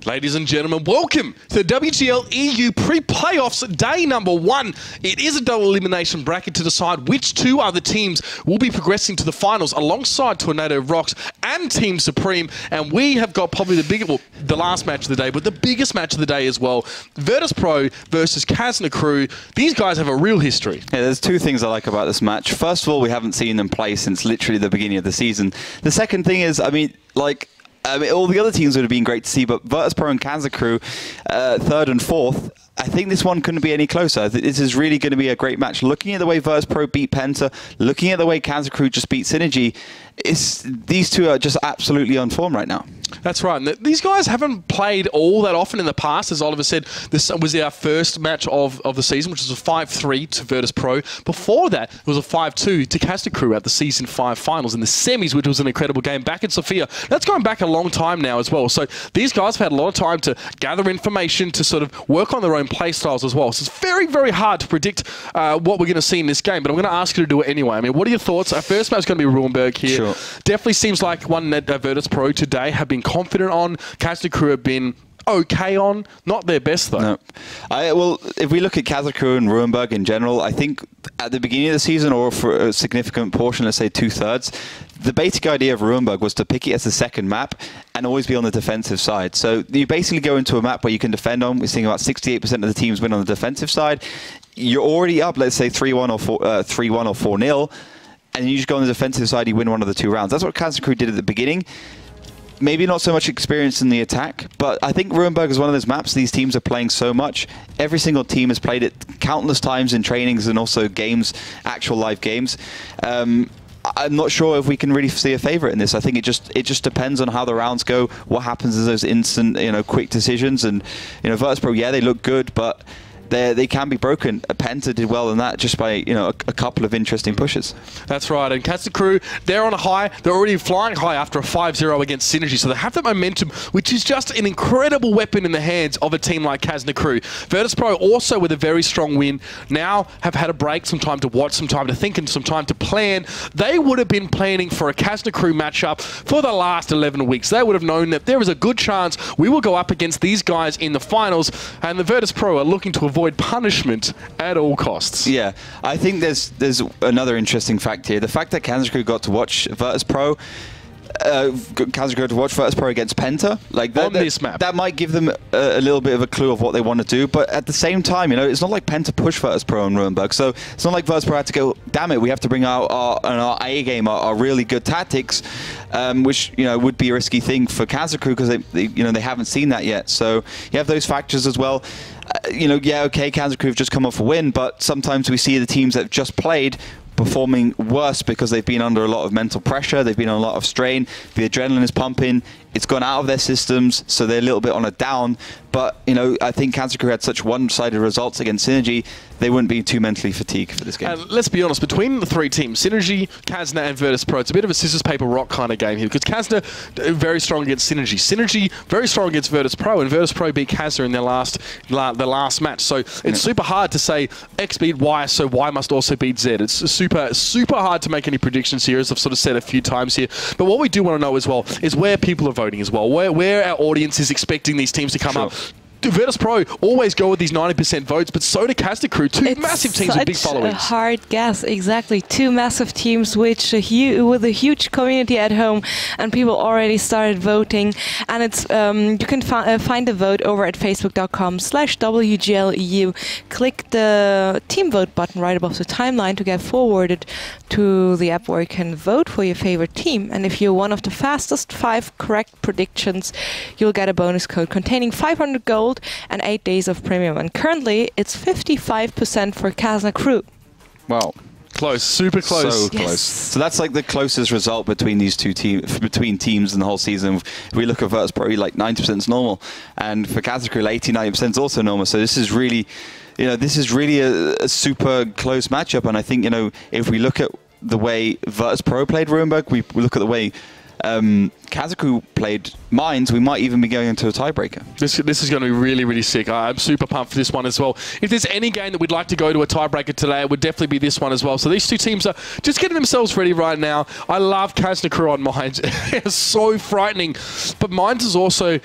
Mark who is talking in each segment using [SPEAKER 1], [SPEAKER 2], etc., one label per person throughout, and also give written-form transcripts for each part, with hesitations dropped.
[SPEAKER 1] Ladies and gentlemen, welcome to the WGL EU pre-playoffs day number 1. It is a double elimination bracket to decide which two other teams will be progressing to the finals alongside Tornado Rocks and Team Supreme. And we have got probably the biggest, well, the last match of the day, but the biggest match of the day as well. VPro versus Kazna crew. These guys have a real history.
[SPEAKER 2] Yeah, there's two things I like about this match. First of all, we haven't seen them play since literally the beginning of the season. The second thing is, I mean, all the other teams would have been great to see, but VPro and Kazna crew, third and fourth, I think this one couldn't be any closer. This is really going to be a great match. Looking at the way VPro beat Penta, looking at the way Kazna crew just beat Synergy, these two are just absolutely on form right now.
[SPEAKER 1] That's right. And these guys haven't played all that often in the past. As Oliver said, this was our first match of the season, which was a 5-3 to VPro. Before that, it was a 5-2 to Kazna crew at the Season 5 finals in the semis, which was an incredible game back in Sofia. That's going back a long time now as well. So these guys have had a lot of time to gather information, to sort of work on their own play styles as well. So it's very, very hard to predict what we're going to see in this game, but I'm going to ask you to do it anyway. I mean, what are your thoughts? Our first match is going to be Ruenberg here. Sure. Definitely seems like one that VPro today have been confident on. Kazna crew have been okay on. Not their best, though. No.
[SPEAKER 2] Well, if we look at Kazna crew and Ruenberg in general, I think at the beginning of the season, or for a significant portion, let's say 2/3, the basic idea of Ruenberg was to pick it as the second map and always be on the defensive side. So you basically go into a map where you can defend on. We're seeing about 68% of the teams win on the defensive side. You're already up, let's say 3-1 or 3-1 or 4-0, and you just go on the defensive side, you win one of the two rounds. That's what Kazna crew did at the beginning. Maybe not so much experience in the attack, but I think Ruenberg is one of those maps these teams are playing so much. Every single team has played it countless times in trainings and also games, actual live games. I'm not sure if we can really see a favorite in this. I think it just depends on how the rounds go, what happens in those instant, quick decisions. And VPro, yeah, they look good, but they can be broken. Penta did well in that just by a couple of interesting pushes.
[SPEAKER 1] That's right. And Kazna crew, they're on a high. They're already flying high after a 5-0 against Synergy, so they have that momentum, which is just an incredible weapon in the hands of a team like Kazna crew. VPro also with a very strong win now have had a break, some time to watch, some time to think, and some time to plan. They would have been planning for a Kazna crew matchup for the last 11 weeks. They would have known that there is a good chance we will go up against these guys in the finals, and the VPro are looking to avoid punishment at all costs.
[SPEAKER 2] Yeah, I think there's another interesting fact here. The fact that Kazna crew got to watch VPro against Penta, like that,
[SPEAKER 1] on this map,
[SPEAKER 2] that might give them a little bit of a clue of what they want to do. But at the same time, it's not like Penta pushed VPro on Ruenberg, so it's not like VPro had to go, damn it, we have to bring out our A game, our really good tactics, which would be a risky thing for Kazna crew because they haven't seen that yet. So you have those factors as well. Yeah, okay, Kazna crew have just come off a win, but sometimes we see the teams that have just played performing worse because they've been under a lot of mental pressure, they've been on a lot of strain, the adrenaline is pumping, it's gone out of their systems, so they're a little bit on a down. But, I think Kazna crew had such one-sided results against Synergy, they wouldn't be too mentally fatigued for this game.
[SPEAKER 1] Let's be honest, between the three teams, Synergy, Kazna and VPro, it's a bit of a scissors, paper, rock kind of game here, because Kazna very strong against Synergy. Synergy very strong against VPro, and VPro beat Kazna in their last match. So it's super hard to say X beat Y, so Y must also beat Z. It's super hard to make any predictions here, as I've sort of said a few times here. But what we do want to know as well is where people are voting as well, where our audience is expecting these teams to come up. VPro always go with these 90% votes, but so do Kazna crew, two massive teams with big followings.
[SPEAKER 3] It's a hard guess, exactly. Two massive teams with a huge community at home, and people already started voting. And it's you can find the vote over at facebook.com/WGLEU. Click the team vote button right above the timeline to get forwarded to the app where you can vote for your favorite team. And if you're one of the fastest 5 correct predictions, you'll get a bonus code containing 500 gold and 8 days of premium. And currently, it's 55% for Kazna crew.
[SPEAKER 2] Wow.
[SPEAKER 1] Close, super close.
[SPEAKER 2] So close. So that's like the closest result between these two teams in the whole season. If we look at VPro, like 90% is normal, and for Kazna crew, 80-90% is also normal. So this is really, a super close matchup. And I think, if we look at the way VPro played Ruenberg, we look at the way Kazaku played Mines, we might even be going into a tiebreaker.
[SPEAKER 1] This is going to be really, really sick. I'm super pumped for this one as well. If there's any game that we'd like to go to a tiebreaker today, it would definitely be this one as well. So these two teams are just getting themselves ready right now. I love Kazna Crew on Mines. It's so frightening. But Mines is also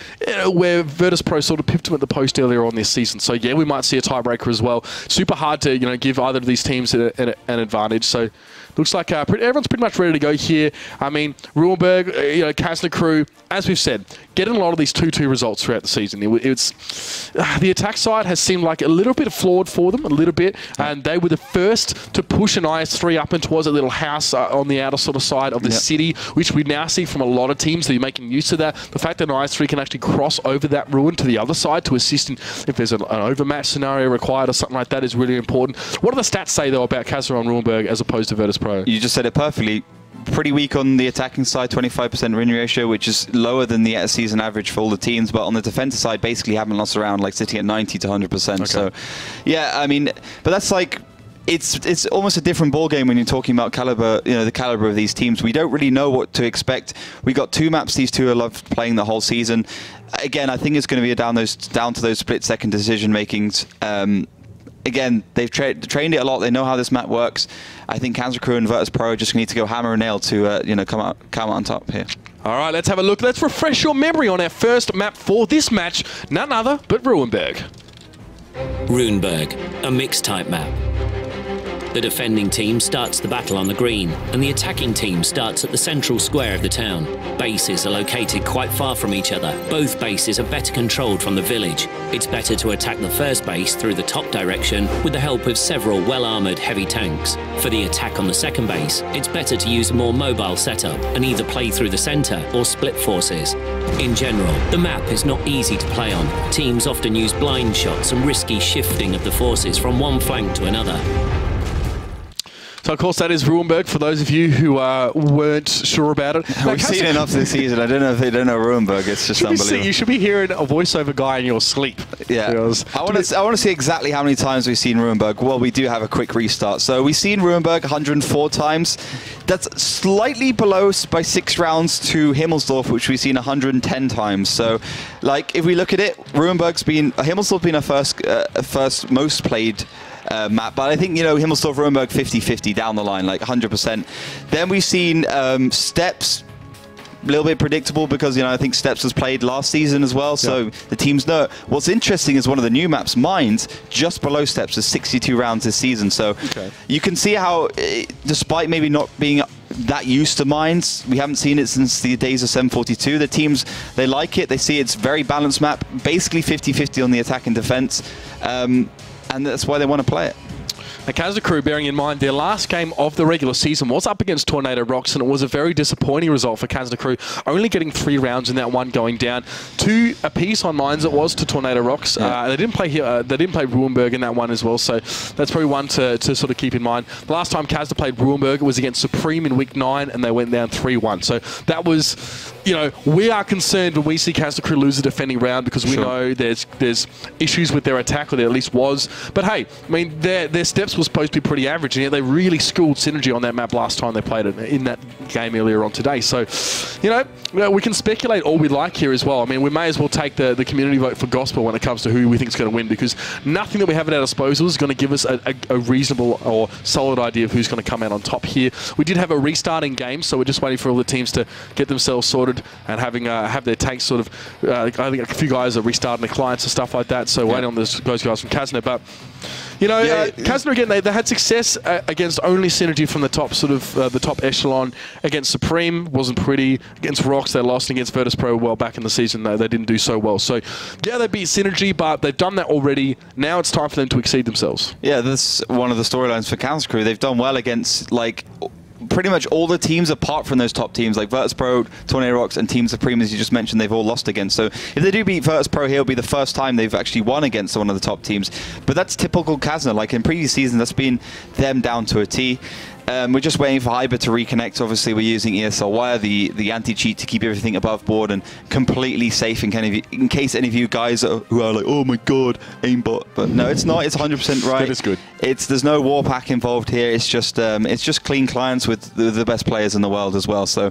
[SPEAKER 1] where Virtus Pro sort of pipped them at the post earlier on this season. So yeah, we might see a tiebreaker as well. Super hard to give either of these teams an advantage. So looks like everyone's pretty much ready to go here. I mean, Ruenberg, Kazna Crew, as we've said, getting a lot of these 2-2 results throughout the season. It's the attack side has seemed like a little bit flawed for them, a little bit, and they were the first to push an IS-3 up and towards a little house on the outer sort of side of the city, which we now see from a lot of teams that are making use of that. The fact that an IS-3 can actually cross over that ruin to the other side to assist in if there's an overmatch scenario required or something like that is really important. What do the stats say, though, about Kazna on Ruenberg as opposed to Virtus Pro?
[SPEAKER 2] You just said it perfectly. Pretty weak on the attacking side, 25% win ratio, which is lower than the season average for all the teams. But on the defensive side, basically haven't lost around, like sitting at 90 to 100%. Okay. So, yeah, I mean, but that's like, it's almost a different ball game when you're talking about caliber, the caliber of these teams. We don't really know what to expect. We got 2 maps these two have loved playing the whole season. Again, I think it's going to be down to those split-second decision makings. Again, they've trained it a lot. They know how this map works. I think Kazna Crew and Virtus Pro just need to go hammer and nail to come out on top here.
[SPEAKER 1] All right, let's have a look. Let's refresh your memory on our first map for this match. None other but Ruenberg.
[SPEAKER 4] Ruenberg, a mixed type map. The defending team starts the battle on the green, and the attacking team starts at the central square of the town. Bases are located quite far from each other. Both bases are better controlled from the village. It's better to attack the first base through the top direction with the help of several well-armoured heavy tanks. For the attack on the second base, it's better to use a more mobile setup and either play through the centre or split forces. In general, the map is not easy to play on. Teams often use blind shots and risky shifting of the forces from one flank to another.
[SPEAKER 1] So, of course, that is Ruenberg, for those of you who weren't sure about it.
[SPEAKER 2] We've seen enough this season. I don't know if they don't know Ruenberg. It's just unbelievable.
[SPEAKER 1] You should be hearing a voiceover guy in your sleep.
[SPEAKER 2] Yeah. I want to see exactly how many times we've seen Ruenberg. Well, we do have a quick restart. So we've seen Ruenberg 104 times. That's slightly below by 6 rounds to Himmelsdorf, which we've seen 110 times. So, like, if we look at it, Himmelsdorf's been our first most played map, but I think, Himmelsdorf, Ruenberg 50-50 down the line, like 100%. Then we've seen Steps, a little bit predictable because, I think Steps was played last season as well, so the teams know. What's interesting is one of the new maps, Mines, just below Steps, is 62 rounds this season, so you can see how, despite maybe not being that used to Mines, we haven't seen it since the days of 742. The teams, they like it, they see it's very balanced map, basically 50-50 on the attack and defense. And that's why they want to play it.
[SPEAKER 1] The Kazna Crew, bearing in mind their last game of the regular season was up against Tornado Rocks, and it was a very disappointing result for Kazna Crew, only getting 3 rounds in that one, going down 2 apiece on Mines. It was to Tornado Rocks. They didn't play here. They didn't play Ruenberg in that one as well, so that's probably one to sort of keep in mind. The last time Kazna played Ruenberg was against Supreme in week 9, and they went down 3-1. So that was, we are concerned when we see Kazna Crew lose a defending round because we know there's issues with their attack, or there at least was. But hey, I mean, their steps was supposed to be pretty average, and yet they really schooled Synergy on that map last time they played it in that game earlier on today. So, we can speculate all we like here as well. I mean, we may as well take the community vote for Gospel when it comes to who we think is going to win, because nothing that we have at our disposal is going to give us a reasonable or solid idea of who's going to come out on top here. We did have a restarting game, so we're just waiting for all the teams to get themselves sorted and have their tanks sort of, I think a few guys are restarting their clients and stuff like that, so waiting on those guys from Kazna. But Kazna, again, they had success against only Synergy from the top the top echelon. Against Supreme, wasn't pretty. Against Rocks, they lost. And against Virtus Pro, well, back in the season, they didn't do so well. So, yeah, they beat Synergy, but they've done that already. Now it's time for them to exceed themselves. Yeah,
[SPEAKER 2] that's one of the storylines for Kazna Crew. They've done well against, like, pretty much all the teams apart from those top teams like Virtus Pro, Tornado Rocks, and Team Supreme, as you just mentioned, they've all lost against. So if they do beat Virtus Pro here, it'll be the first time they've actually won against one of the top teams. But that's typical Kazna. Like in previous seasons, that's been them down to a T. We're just waiting for Hyber to reconnect. Obviously, we're using ESL Wire, the anti-cheat, to keep everything above board and completely safe in case any of you guys who are like, oh my god, aimbot. But no, it's not. It's 100% right.
[SPEAKER 1] That is good.
[SPEAKER 2] There's no war pack involved here. It's just clean clients with the best players in the world as well. So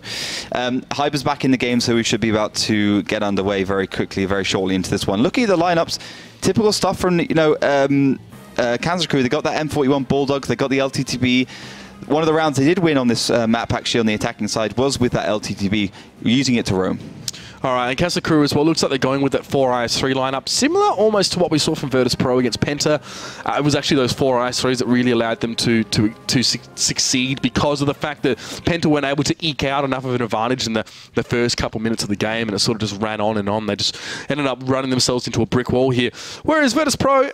[SPEAKER 2] Hyber's back in the game, so we should be about to get underway very quickly, very shortly into this one. Looking at the lineups, typical stuff from Kazna Crew. They got that M41 Bulldog. They got the LTTB. One of the rounds they did win on this map, actually, on the attacking side, was with that LTTB, using it to roam.
[SPEAKER 1] All right, and Kazna Crew as well. Looks like they're going with that 4 IS3 lineup, similar almost to what we saw from Virtus Pro against Penta. It was actually those 4 IS3s that really allowed them to succeed, because of the fact that Penta weren't able to eke out enough of an advantage in the first couple minutes of the game, and it sort of just ran on and on. They just ended up running themselves into a brick wall here. Whereas Virtus Pro,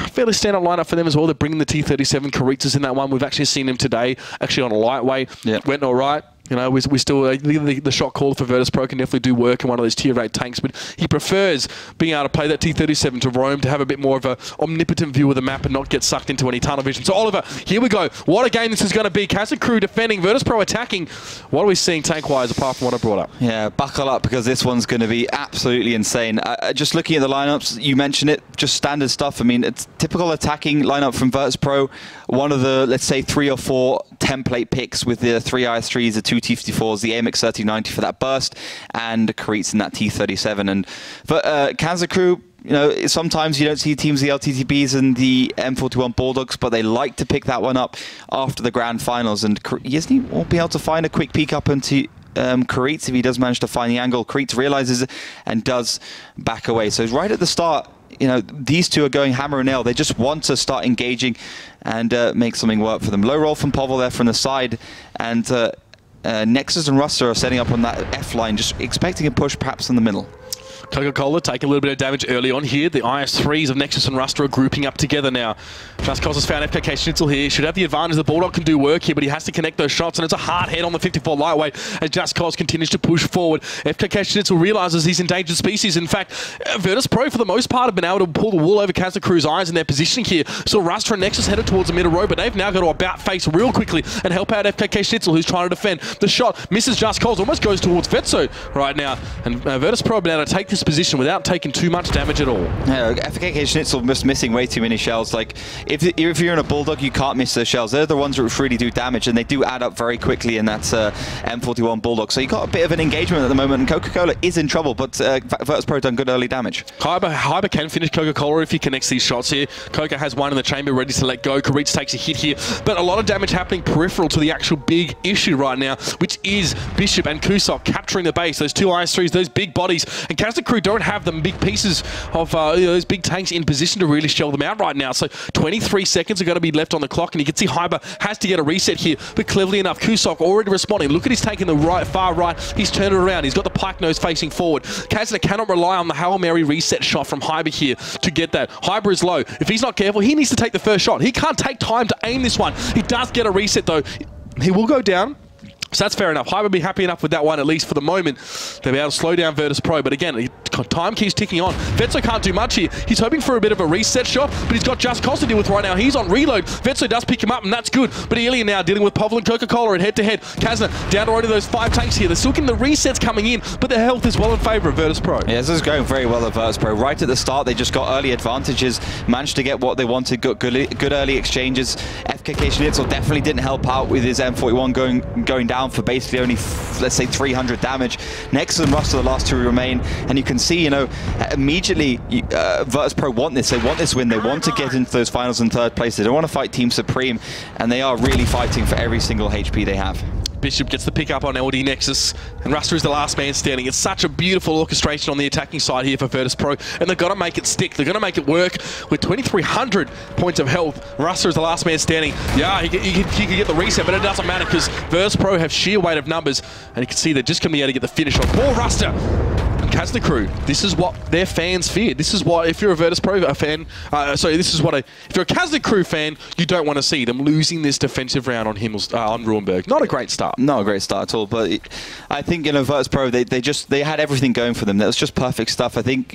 [SPEAKER 1] fairly standard lineup for them as well. They're bringing the T37 Karitas in that one. We've actually seen him today, actually on a lightweight. Yep. Went all right. You know, we still the shot call for Virtus Pro can definitely do work in one of those tier 8 tanks, but he prefers being able to play that T37 to roam, to have a bit more of a omnipotent view of the map and not get sucked into any tunnel vision. So Oliver, here we go. What a game this is going to be. Kazna Crew defending, Virtus Pro attacking. What are we seeing tank-wise apart from what I brought up?
[SPEAKER 2] Yeah, buckle up, because this one's going to be absolutely insane. Just looking at the lineups, you mentioned it, just standard stuff. I mean, it's typical attacking lineup from Virtus Pro. One of the, let's say, 3 or 4 template picks with the 3 IS3s, the 2 T54s, the AMX 3090 for that burst, and Karitz in that T37. And Kazna Crew, you know, sometimes you don't see teams, the LTTBs and the M41 Bulldogs, but they like to pick that one up after the grand finals. And Yesny won't be able to find a quick peek up into Karitz if he does manage to find the angle. Karitz realizes it and does back away. So right at the start, you know, these two are going hammer and nail. They just want to start engaging and make something work for them. Low roll from Povel there from the side, and Nexus and Ruster are setting up on that F line, just expecting a push perhaps in the middle.
[SPEAKER 1] Coca-Cola taking a little bit of damage early on here. The IS3s of Nexus and Ruster are grouping up together now. Just Cos has found FKK Schnitzel here. Should have the advantage. The Bulldog can do work here, but he has to connect those shots, and it's a hard head on the 54 lightweight as Just Cos continues to push forward. FKK Schnitzel realizes he's endangered species. In fact, Virtus Pro, for the most part, have been able to pull the wool over Kazna Crew's eyes in their positioning here. So Ruster and Nexus headed towards the middle row, but they've now got to about face real quickly and help out FKK Schnitzel, who's trying to defend. The shot misses Just Cos, almost goes towards Vetso right now. And Virtus Pro have been able to take this position without taking too much damage at all. Yeah,
[SPEAKER 2] FKK Schnitzel just missing way too many shells. Like, if you're in a Bulldog, you can't miss those shells. They're the ones that really do damage, and they do add up very quickly in that M41 Bulldog. So you got a bit of an engagement at the moment, and Coca-Cola is in trouble, but Virtus Pro done good early damage.
[SPEAKER 1] Hyber can finish Coca-Cola if he connects these shots here. Coca has one in the chamber ready to let go. Karitz takes a hit here, but a lot of damage happening peripheral to the actual big issue right now, which is Bishop and Kusok capturing the base. Those 2 IS3s, those big bodies, and Kazna Crew don't have them big pieces of those big tanks in position to really shell them out right now. So 23 seconds are going to be left on the clock, and you can see Hyber has to get a reset here, but cleverly enough, Kusok already responding. Look at his tank in the far right. He's turned it around. He's got the pike nose facing forward. Kazna cannot rely on the Hail Mary reset shot from Hyber here to get that. Hyber is low. If he's not careful, he needs to take the first shot. He can't take time to aim this one. He does get a reset though. He will go down. So that's fair enough. Hyber will be happy enough with that one, at least for the moment. They'll be able to slow down Virtus Pro. But again, time keeps ticking on. Vetso can't do much here. He's hoping for a bit of a reset shot, but he's got Just Cos to deal with right now. He's on reload. Vetso does pick him up, and that's good. But Alien now dealing with Povel and Coca-Cola at head-to-head. Kazna down to only those 5 tanks here. They're still getting the resets coming in, but their health is well in favour of Virtus Pro.
[SPEAKER 2] Yeah, this is going very well at Virtus Pro. Right at the start, they just got early advantages, managed to get what they wanted, got good early exchanges. FKK Schnitzel definitely didn't help out with his M41 going down for basically only, let's say, 300 damage. Nexus and Rust are the last 2 remain, and you can see, you know, immediately Virtus Pro want this. They want this win. They want to get into those finals in 3rd place. They don't want to fight Team Supreme, and they are really fighting for every single HP they have.
[SPEAKER 1] Bishop gets the pick up on LD Nexus, and Ruster is the last man standing. It's such a beautiful orchestration on the attacking side here for Virtus Pro, and they've got to make it stick. They're going to make it work with 2,300 points of health. Ruster is the last man standing. Yeah, he can get the reset, but it doesn't matter because Virtus Pro have sheer weight of numbers, and you can see they're just going to be able to get the finish on. Poor Ruster! Kazna crew, this is what their fans fear. This is what, if you're a Virtus Pro fan, this is what if you're a Kazna crew fan, you don't want to see them losing this defensive round on Ruinberg. Not a great start.
[SPEAKER 2] Not a great start at all, but I think, you know, Virtus Pro, they had everything going for them. That was just perfect stuff. I think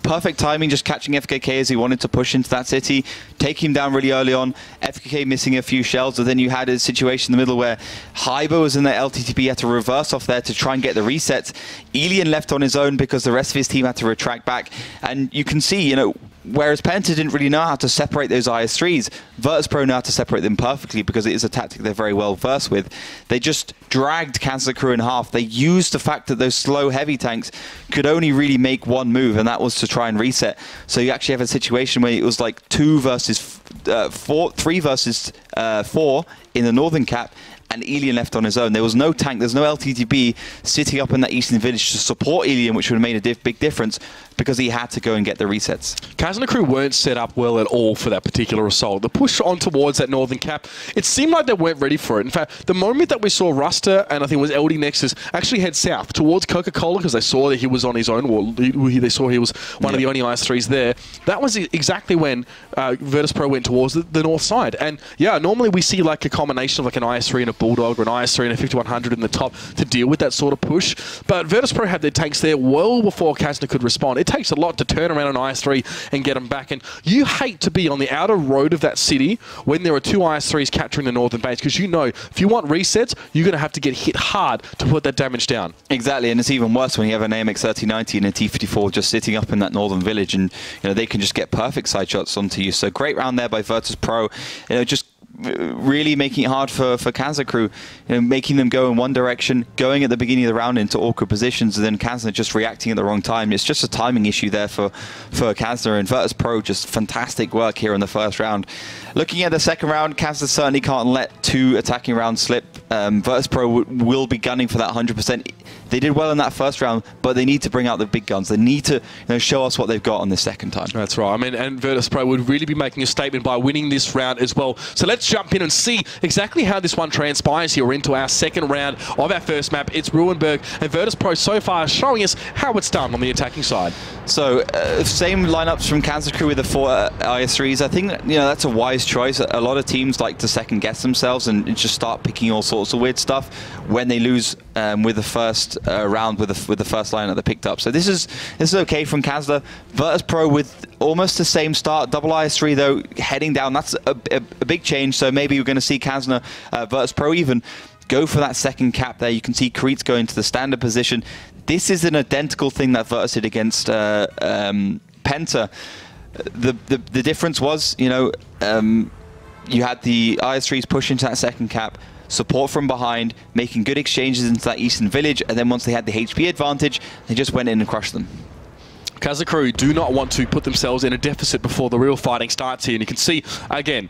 [SPEAKER 2] perfect timing, just catching FKK as he wanted to push into that city, take him down really early on, FKK missing a few shells, but then you had a situation in the middle where Hyber was in the LTTP, had to reverse off there to try and get the resets. Elian left on his own because the rest of his team had to retract back, and you can see, you know, whereas Penta didn't really know how to separate those IS-3s, Virtus Pro know how to separate them perfectly because it is a tactic they're very well versed with. They just dragged Kazna crew in half. They used the fact that those slow heavy tanks could only really make one move, and that was to try and reset. So you actually have a situation where it was like 3 versus 4 in the northern cap, and Elian left on his own. There was no tank, there's no LTTB sitting up in that eastern village to support Elian, which would have made a big difference because he had to go and get the resets.
[SPEAKER 1] Kazna crew weren't set up well at all for that particular assault. The push on towards that northern cap, it seemed like they weren't ready for it. In fact, the moment that we saw Ruster and I think it was LD Nexus actually head south towards Coca-Cola because they saw that he was on his own, or they saw he was one of the only IS-3s there, that was exactly when Virtus Pro went towards the north side. And yeah, normally we see like a combination of like an IS-3 and a Bulldog or an IS-3 and a 5100 in the top to deal with that sort of push. But Virtus Pro had their tanks there well before Kazna could respond. It takes a lot to turn around an IS-3 and get them back. And you hate to be on the outer road of that city when there are 2 IS-3s capturing the northern base, because you know if you want resets, you're going to have to get hit hard to put that damage down. Exactly, and it's even worse when you have an AMX 3090 and a T-54 just sitting up in that northern village, and you know they can just get perfect side shots onto you. So great round there by Virtus Pro. You know, just really making it hard for Kazna crew, you know, making them go in one direction, going at the beginning of the round into awkward positions, and then Kazna just reacting at the wrong time. It's just a timing issue there for Kazna, and Virtus Pro just fantastic work here in the first round. Looking at the second round, Kazna certainly can't let 2 attacking rounds slip. Virtus Pro will be gunning for that 100%. They did well in that first round, but they need to bring out the big guns. They need to, you know, show us what they've got on this second time. That's right. I mean, and Virtus Pro would really be making a statement by winning this round as well. So let's jump in and see exactly how this one transpires here. We're into our second round of our first map. It's Ruinberg, and Virtus Pro so far showing us how it's done on the attacking side. So same lineups from Kazna crew with the 4 IS-3s. I think, you know, that's a wise choice. A lot of teams like to second guess themselves and just start picking all sorts of weird stuff when they lose with the first round with the first line that they picked up. So this is okay from Kazna. Virtus Pro with almost the same start. Double IS-3 though heading down. That's a big change. So maybe we're going to see Kazna, Virtus Pro even go for that second cap there. You can see Creets go into the standard position. This is an identical thing that Virtus did against Penta. The difference was, you know, you had the IS-3s push into that second cap, support from behind, making good exchanges into that eastern village, and then once they had the HP advantage, they just went in and crushed them. Kazna crew do not want to put themselves in a deficit before the real fighting starts here, and you can see, again,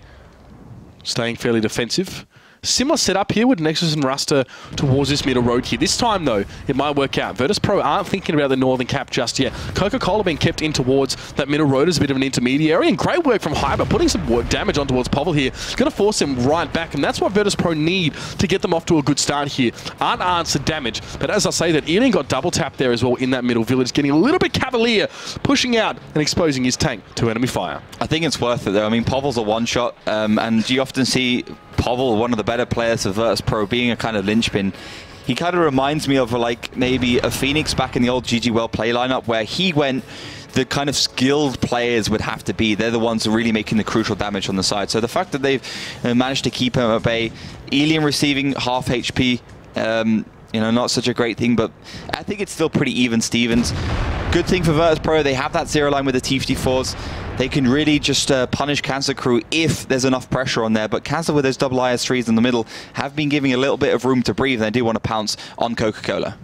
[SPEAKER 1] staying fairly defensive. Similar setup here with Nexus and Ruster towards this middle road here. This time, though, it might work out. Virtus Pro aren't thinking about the northern cap just yet. Coca-Cola being kept in towards that middle road as a bit of an intermediary, and great work from Hyber, putting some damage on towards Povel here. Going to force him right back, and that's what Virtus Pro need to get them off to a good start here. Unanswered damage, but as I say, that Elian got double tapped there as well in that middle village, getting a little bit cavalier, pushing out and exposing his tank to enemy fire. I think it's worth it, though. I mean, Povel's a one-shot, and you often see Povel, one of the better players of Virtus Pro, being a kind of linchpin. He kind of reminds me of like maybe a Phoenix back in the old GG Well play lineup, where he went the kind of skilled players would have to be. They're the ones who are really making the crucial damage on the side. So the fact that they've managed to keep him at bay, Elian receiving half HP, you know, not such a great thing, but I think it's still pretty even Stevens. Good thing for Virtus Pro, they have that 0 line with the T-54s. They can really just punish Kazna crew if there's enough pressure on there. But Kazna with those double IS-3s in the middle have been giving a little bit of room to breathe, and they do want to pounce on Coca-Cola.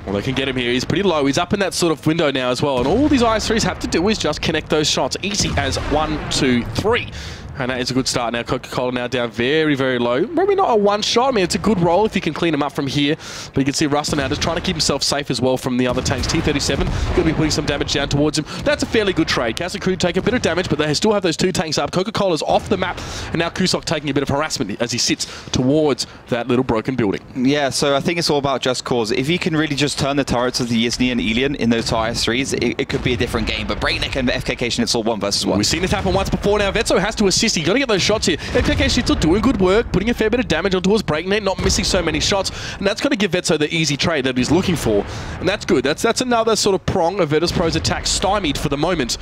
[SPEAKER 1] Well, they can get him here. He's pretty low. He's up in that sort of window now as well. And all these IS-3s have to do is just connect those shots. Easy as 1, 2, 3. And that is a good start now. Coca-Cola now down very, very low. Maybe not a one shot. I mean, it's a good roll if you can clean him up from here. But you can see Ruster now just trying to keep himself safe as well from the other tanks. T37 going to be putting some damage down towards him. That's a fairly good trade. Kazna Crew take a bit of damage, but they still have those 2 tanks up. Coca-Cola's off the map, and now Kusok taking a bit of harassment as he sits towards that little broken building.
[SPEAKER 2] Yeah, so I think it's all about just cause. If you can really just turn the turrets of the Yizny and Elian in those IS3s, it could be a different game. But Breakneck and FKK Schnitzel 1 versus 1.
[SPEAKER 1] We've seen this happen once before now. Vetso has to assist. He's got to get those shots here. FKK Schnitzel doing good work, putting a fair bit of damage onto his Breakneck, not missing so many shots. And that's going to give Vetso the easy trade that he's looking for. And that's good. That's another sort of prong of VirtusPro's attack stymied for the moment.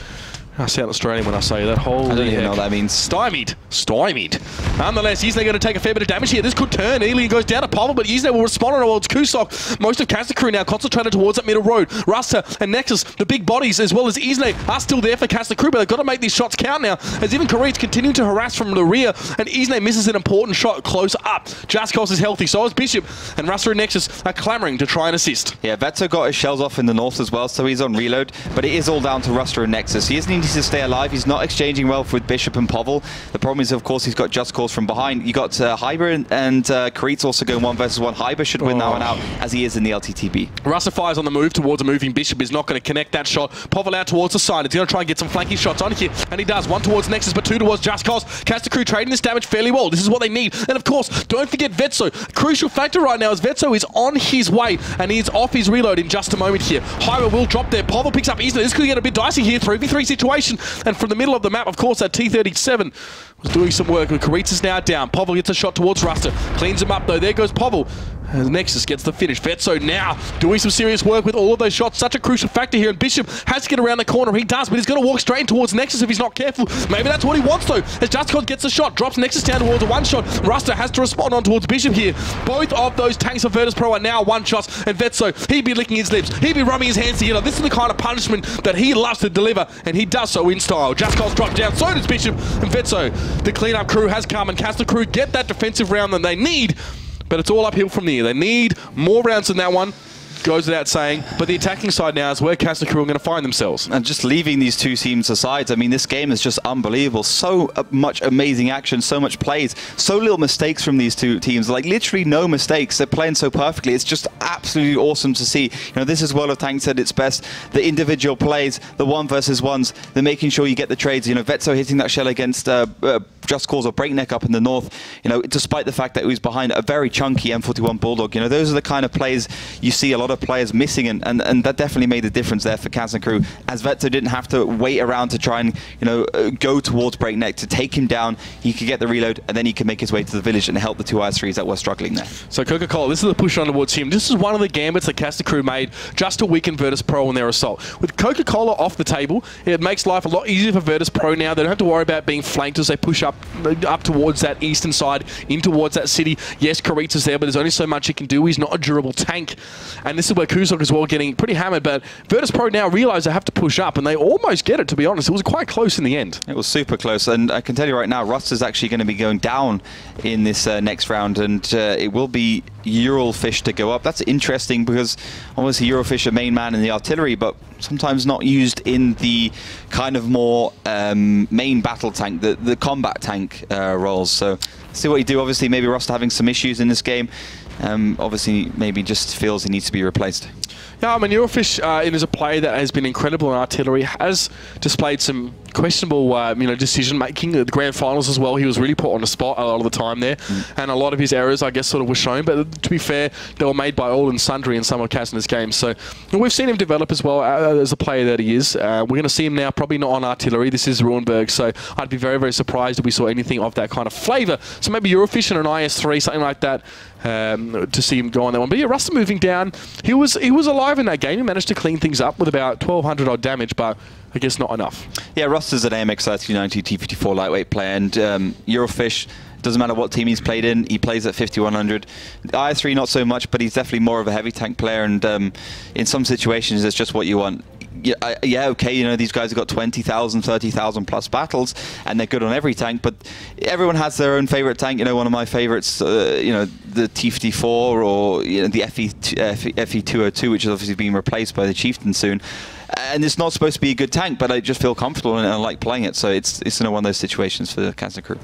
[SPEAKER 1] I sound Australian when I say that. Holy
[SPEAKER 2] I don't even
[SPEAKER 1] heck.
[SPEAKER 2] know what that means.
[SPEAKER 1] Stymied. Stymied. Nonetheless, Yizne going to take a fair bit of damage here. This could turn. Elian goes down to Pavel, but Yizne will respond towards Kusok. Most of Kazna Crew now concentrated towards that middle road. Rasta and Nexus, the big bodies, as well as Yizne, are still there for Kazna Crew, but they've got to make these shots count now, as even Karit's continuing to harass from the rear, and Yizne misses an important shot close up. Jaskos is healthy, so is Bishop, and Rasta and Nexus are clamoring to try and assist.
[SPEAKER 2] Yeah, Vetso got his shells off in the north as well, so he's on reload, but it is all down to Rasta and Nexus. He needs to stay alive. He's not exchanging well with Bishop and Pavel. The problem is, of course, he's got Just Cause from behind. You got Hyber and Karit's also going 1 versus 1. Hyber should win that one out, as he is in the LTTB.
[SPEAKER 1] Rasta fires on the move towards a moving Bishop, is not going to connect that shot. Pavel out towards the side. He's going to try and get some flanking shots on here, and he does. 1 towards Nexus, but 2 towards Just Cause. Kazna Crew trading this damage fairly well. This is what they need. And of course, don't forget Vetso. Crucial factor right now is Vetso is on his way, and he's off his reload in just a moment here. Hyber will drop there. Pavel picks up easily. This could get a bit dicey here. 3v3 situation, and from the middle of the map, of course, that T37 was doing some work. Karitz is now down. Pavel gets a shot towards Rasta. Cleans him up, though. There goes Pavel. And Nexus gets the finish. Vetso now doing some serious work with all of those shots. Such a crucial factor here. And Bishop has to get around the corner. He does, but he's going to walk straight in towards Nexus if he's not careful. Maybe that's what he wants, though. As Just Cause gets a shot, drops Nexus down towards a 1-shot. Rasta has to respond on towards Bishop here. Both of those tanks of VirtusPro are now 1-shots. And Vetso, he'd be licking his lips. He'd be rubbing his hands together. This is the kind of punishment that he loves to deliver, and he does so in style. Just Cause dropped down. So does Bishop. And Vetso, the cleanup crew has come, and Kazna Crew get that defensive round that they need. But it's all uphill from there. They need more rounds than that one. Goes without saying, but the attacking side now is where Kazna Crew are going to find themselves.
[SPEAKER 2] And just leaving these two teams aside, I mean, this game is just unbelievable. So much amazing action, so much plays, so little mistakes from these two teams. Like, literally no mistakes. They're playing so perfectly. It's just absolutely awesome to see. You know, this is World of Tanks at its best. The individual plays, the 1 versus 1s, they're making sure you get the trades. You know, Vetso hitting that shell against Just Cause or Breakneck up in the north, you know, despite the fact that he was behind a very chunky M41 Bulldog. You know, those are the kind of plays you see a lot of players missing, and that definitely made a difference there for Kazna Crew, as Vetso didn't have to wait around to try and, you know, go towards Breakneck to take him down. He could get the reload, and then he could make his way to the village and help the 2 IS3s that were struggling there.
[SPEAKER 1] So Coca-Cola, this is the push on towards him. This is one of the gambits that Kazna Crew made just to weaken VirtusPro in their assault. With Coca-Cola off the table, it makes life a lot easier for VirtusPro now. They don't have to worry about being flanked as they push up towards that eastern side, in towards that city. Yes, Karitz is there, but there's only so much he can do. He's not a durable tank. And this is where Kusok as well getting pretty hammered, but VirtusPro now realize they have to push up, and they almost get it, to be honest. It was quite close in the end. It
[SPEAKER 2] was super close, and I can tell you right now, Rust is actually going to be going down in this next round, and it will be Eurolfish to go up. That's interesting because obviously Eurolfish are main man in the artillery, but sometimes not used in the kind of more main battle tank, the combat tank roles. So see what you do. Obviously, maybe Rust having some issues in this game. Obviously, maybe just feels he needs to be replaced.
[SPEAKER 1] Yeah, I mean, Eurolfish is a player that has been incredible in artillery, has displayed some questionable decision-making. The grand finals as well, he was really put on the spot a lot of the time there, and a lot of his errors, I guess, sort of were shown, but to be fair, they were made by all and sundry in some of Kazna's games. So we've seen him develop as well as a player that he is. We're going to see him now, probably not on artillery. This is Ruinberg, so I'd be very, very surprised if we saw anything of that kind of flavour. So maybe Eurolfish and an IS3, something like that, to see him go on that one. But yeah, Ruster moving down. He was alive in that game. He managed to clean things up with about 1,200 odd damage, but I guess not enough. Yeah,
[SPEAKER 2] Ruster's an AMX 3090 T54 lightweight player, and Eurolfish, doesn't matter what team he's played in, he plays at 5100. IS3 not so much, but he's definitely more of a heavy tank player, and in some situations it's just what you want. Yeah, okay, you know, these guys have got 20,000, 30,000 plus battles, and they're good on every tank, but everyone has their own favorite tank. You know, one of my favorites, you know, the T54 or, you know, the FE202, which is obviously being replaced by the Chieftain soon. and it's not supposed to be a good tank, but I just feel comfortable and I like playing it. So it's one of those situations for the Kazna crew.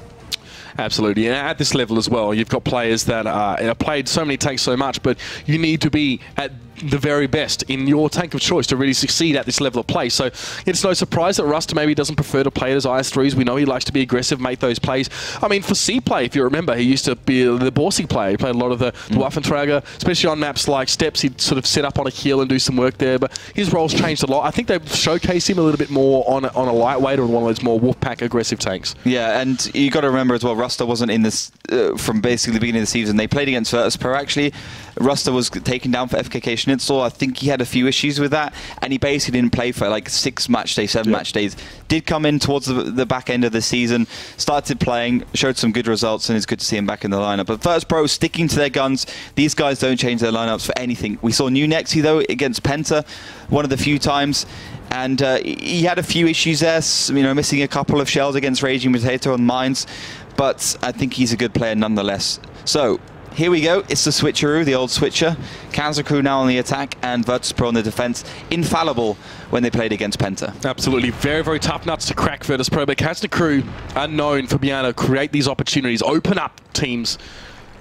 [SPEAKER 1] Absolutely, and at this level as well, you've got players that have played so many tanks so much, but you need to be at the very best in your tank of choice to really succeed at this level of play. So it's no surprise that Rust maybe doesn't prefer to play as IS-3s. We know he likes to be aggressive, make those plays. I mean, for C play, if you remember, he used to be the bossy player. He played a lot of the Waffentrager, especially on maps like Steps. He'd sort of set up on a heel and do some work there, but his role's changed a lot. I think they've showcased him a little bit more on a lightweight or one of those more Wolfpack aggressive tanks.
[SPEAKER 2] Yeah, and you got to remember as well, Ruster wasn't in this from basically the beginning of the season. They played against Virtus.pro actually. Ruster was taken down for FKK Schnitzel. I think he had a few issues with that, and he basically didn't play for like 6 match days, 7 match days. Did come in towards the back end of the season, started playing, showed some good results, and it's good to see him back in the lineup. But Virtus.pro sticking to their guns. These guys don't change their lineups for anything. We saw New Nexi though against Penta, one of the few times. And he had a few issues there, you know, missing a couple of shells against Raging Potato on mines, but I think he's a good player nonetheless. So here we go. It's the switcheroo, the old switcher. Kazna crew now on the attack and Virtus.pro on the defense. Infallible when they played against Penta.
[SPEAKER 1] Absolutely. Very, very tough nuts to crack Virtus.pro, but Kazna crew are known for being able to create these opportunities, open up teams,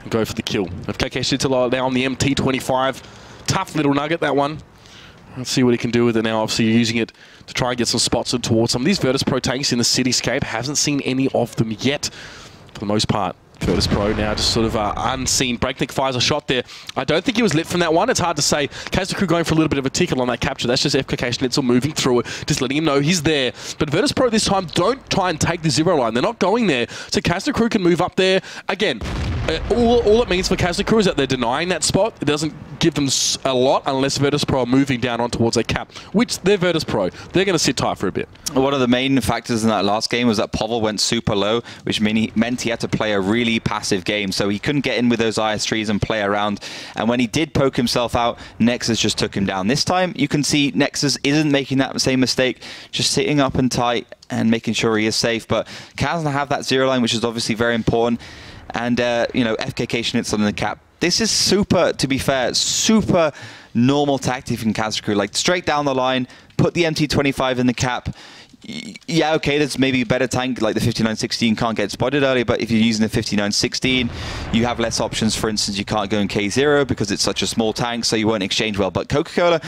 [SPEAKER 1] and go for the kill. FKK Schnitzel now on the MT25. Tough little nugget, that one. Let's see what he can do with it now. Obviously, you're using it to try and get some spots towards some of these Virtus.pro tanks in the cityscape. Hasn't seen any of them yet, for the most part. Virtus.pro now just sort of unseen. Breakneck fires a shot there. I don't think he was lit from that one. It's hard to say. Kazna crew going for a little bit of a tickle on that capture. That's just FKK Schnitzel moving through it, just letting him know he's there. But Virtus.pro this time don't try and take the zero line. They're not going there. So Kazna crew can move up there. Again, all it means for Kazna crew is that they're denying that spot. It doesn't give them a lot unless Virtus.pro are moving down on towards a cap, which they're Virtus.pro. They're going to sit tight for a bit.
[SPEAKER 2] One of the main factors in that last game was that Povel went super low, which meant he had to play a really passive game, so he couldn't get in with those IS-3s and play around. And when he did poke himself out, Nexus just took him down. This time, you can see Nexus isn't making that same mistake, just sitting up and tight and making sure he is safe. But Kazna have that zero line, which is obviously very important. And, you know, FKK Schnitzel in the cap. This is super, to be fair, super normal tactic from Kazna crew. Like, straight down the line, put the MT25 in the cap. Yeah, okay, there's maybe a better tank like the 5916 can't get spotted early, but if you're using the 5916, you have less options. For instance, you can't go in K0 because it's such a small tank, so you won't exchange well. But Coca-Cola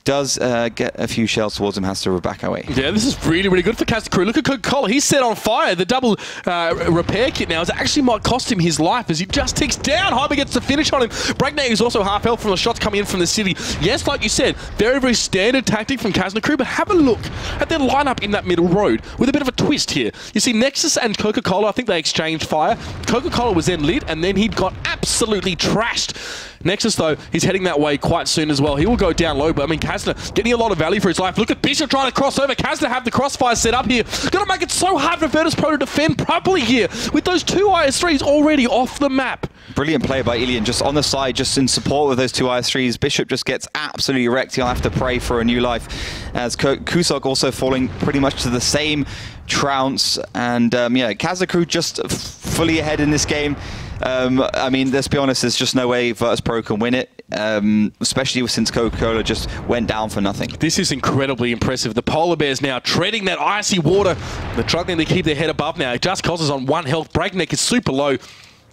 [SPEAKER 2] does get a few shells towards him, has to back away.
[SPEAKER 1] Yeah, this is really, really good for Kazna crew. Look at Coca-Cola. He's set on fire. The double repair kit now is actually might cost him his life as he just ticks down. Hyper gets the finish on him. Breakneck is also half health from the shots coming in from the city. Yes, like you said, very, very standard tactic from Kazna crew, but have a look at their lineup in that middle road with a bit of a twist here. You see Nexus and Coca-Cola, I think they exchanged fire. Coca-Cola was then lit, and then he'd got absolutely trashed. Nexus, though, he's heading that way quite soon as well. He will go down low, but I mean, Kazna getting a lot of value for his life. Look at Bishop trying to cross over. Kazna have the crossfire set up here. Gonna make it so hard for Virtus.pro to defend properly here with those two IS-3s already off the map.
[SPEAKER 2] Brilliant play by Ilian, just on the side, just in support with those two IS-3s. Bishop just gets absolutely wrecked. He'll have to pray for a new life. As Kusok also falling pretty much to the same trounce. And yeah, Kazna crew just fully ahead in this game. I mean, let's be honest, there's just no way Virtus.pro can win it, especially since Coca-Cola just went down for nothing.
[SPEAKER 1] This is incredibly impressive. The Polar Bears now treading that icy water. They're struggling to keep their head above now. Just Cos is on 1 health. Breakneck is super low.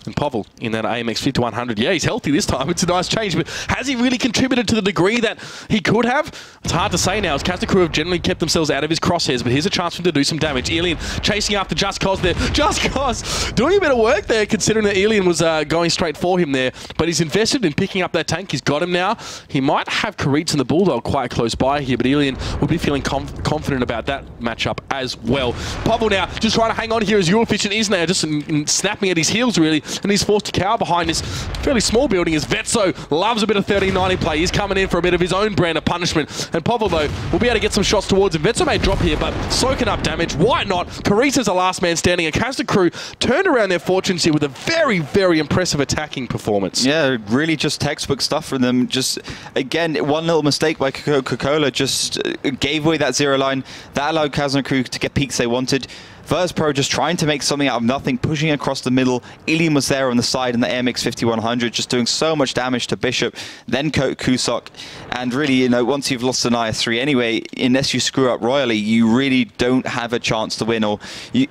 [SPEAKER 1] And Povel in that AMX 5100. Yeah, he's healthy this time. It's a nice change, but has he really contributed to the degree that he could have? It's hard to say now, as Kazna crew have generally kept themselves out of his crosshairs, but here's a chance for him to do some damage. Ilian chasing after Just Cos there. Just Cos doing a bit of work there, considering that Ilian was going straight for him there, but he's invested in picking up that tank. He's got him now. He might have Karitz and the Bulldog quite close by here, but Ilian will be feeling confident about that matchup as well. Povel now just trying to hang on here as Eurofission is now just snapping at his heels, really, and he's forced to cower behind this fairly small building as Vetso loves a bit of 1390 play. He's coming in for a bit of his own brand of punishment. And Povel, though, will be able to get some shots towards him. Vetso may drop here, but soaking up damage. Why not? Karisa's the last man standing. And Kazna crew turned around their fortunes here with a very, very impressive attacking performance.
[SPEAKER 2] Yeah, really just textbook stuff from them. Just, again, one little mistake by Coca-Cola just gave away that zero line. That allowed Kazna crew to get peaks they wanted. Virtus Pro just trying to make something out of nothing, pushing across the middle. Ilium was there on the side in the AMX 5100, just doing so much damage to Bishop, then Kusok. And really, you know, once you've lost an IS-3 anyway, unless you screw up royally, you really don't have a chance to win. Or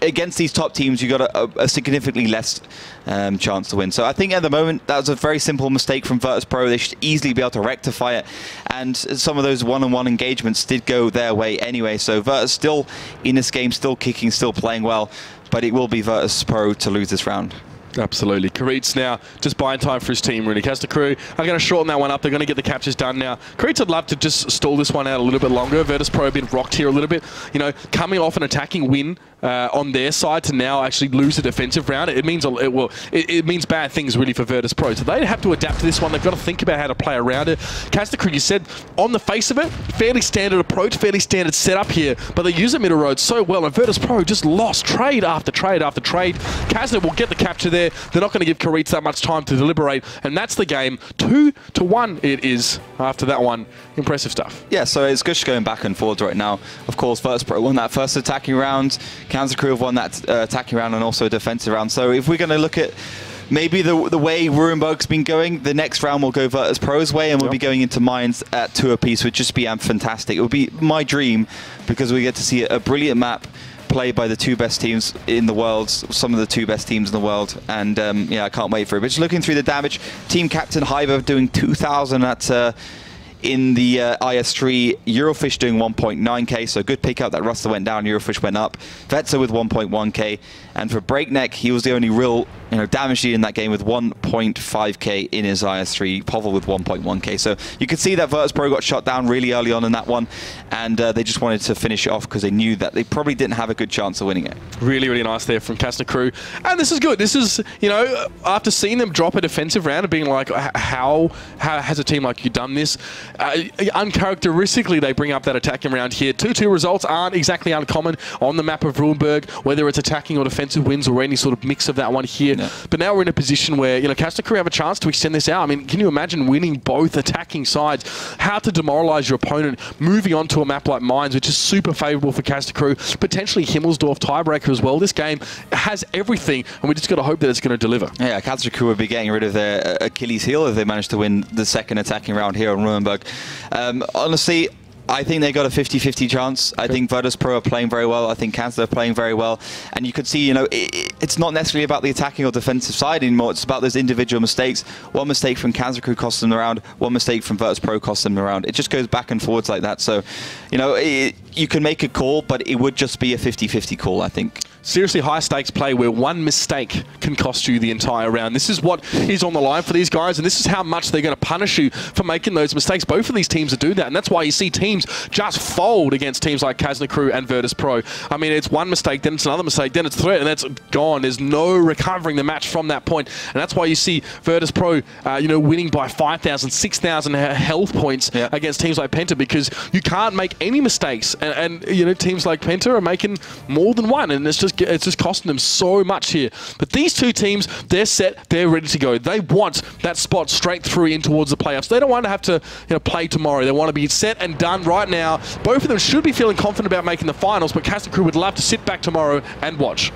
[SPEAKER 2] against these top teams, you got a significantly less chance to win. So I think at the moment, that was a very simple mistake from Virtus Pro. They should easily be able to rectify it. And some of those one-on-one engagements did go their way anyway. So Virtus still in this game, still kicking, still playing well. But it will be Virtus Pro to lose this round.
[SPEAKER 1] Absolutely. Karitz now just buying time for his team, really. Kazna Crew are going to shorten that one up. They're going to get the captures done now. Karitz would love to just stall this one out a little bit longer. Virtus Pro have been rocked here a little bit. You know, coming off an attacking win on their side to now actually lose a defensive round, it means it means bad things really for Virtus Pro. So they have to adapt to this one. They've got to think about how to play around it. Kazna Crew, you said, on the face of it, fairly standard approach, fairly standard setup here, but they use the middle road so well, and Virtus Pro just lost trade after trade after trade. Kazna will get the capture there. They're not going to give Karitz that much time to deliberate, and that's the game. 2-1 it is after that one. Impressive stuff.
[SPEAKER 2] Yeah, so it's just going back and forth right now. Of course, Virtus Pro won that first attacking round. Kazna Crew have won that attacking round and also a defensive round. So if we're going to look at maybe the way Rurenberg's been going, the next round will go Virtus Pro's way, and we'll be going into mines at 2 apiece, which would just be fantastic. It would be my dream, because we get to see a brilliant map played by the 2 best teams in the world, some of the 2 best teams in the world, and yeah, I can't wait for it. But just looking through the damage, team captain Hyber doing 2,000 at in the IS-3, Eurofish doing 1.9k, so good pick up. That Ruster went down, Eurofish went up. Vetzer with 1.1k, and for Breakneck, he was the only real damage dealer in that game with 1.5k in his IS-3, Povel with 1.1k. So you could see that Virtus Pro got shot down really early on in that one, and they just wanted to finish it off because they knew that they probably didn't have a good chance of winning it.
[SPEAKER 1] Really, really nice there from Kazna Crew. And this is good. This is, you know, after seeing them drop a defensive round and being like, how has a team like you done this? Uncharacteristically, they bring up that attacking round here. 2-2 results aren't exactly uncommon on the map of Rurenberg, whether it's attacking or defensive wins or any sort of mix of that one here. No. But now we're in a position where, you know, Kazna Crew have a chance to extend this out. I mean, can you imagine winning both attacking sides? How to demoralize your opponent, moving on to a map like Mines, which is super favorable for Kazna Crew, potentially Himmelsdorf tiebreaker as well. This game has everything, and we just got to hope that it's going to deliver.
[SPEAKER 2] Yeah, Kazna Crew would be getting rid of their Achilles heel if they managed to win the second attacking round here on Rurenberg. Honestly, I think they got a 50-50 chance. I think Virtus Pro are playing very well. I think Kazna are playing very well. And you could see, you know, it's not necessarily about the attacking or defensive side anymore. It's about those individual mistakes. One mistake from Kazna Crew cost them the round. One mistake from Virtus Pro cost them the round. It just goes back and forwards like that. So, you know, you can make a call, but it would just be a 50-50 call, I think.
[SPEAKER 1] Seriously high stakes play where one mistake can cost you the entire round. This is what is on the line for these guys, and this is how much they're going to punish you for making those mistakes. Both of these teams do that, and that's why you see teams just fold against teams like Kazna Crew and Virtus Pro. I mean, it's one mistake, then it's another mistake, then it's threat, and that's gone. There's no recovering the match from that point, and that's why you see Virtus Pro, you know, winning by 5,000, 6,000 health points against teams like Penta, because you can't make any mistakes, and you know, teams like Penta are making more than one, and it's just costing them so much here. But these 2 teams, they're set, they're ready to go. They want that spot straight through in towards the playoffs. They don't want to have to, you know, play tomorrow. They want to be set and done right now. Both of them should be feeling confident about making the finals, but Kazna Crew would love to sit back tomorrow and watch.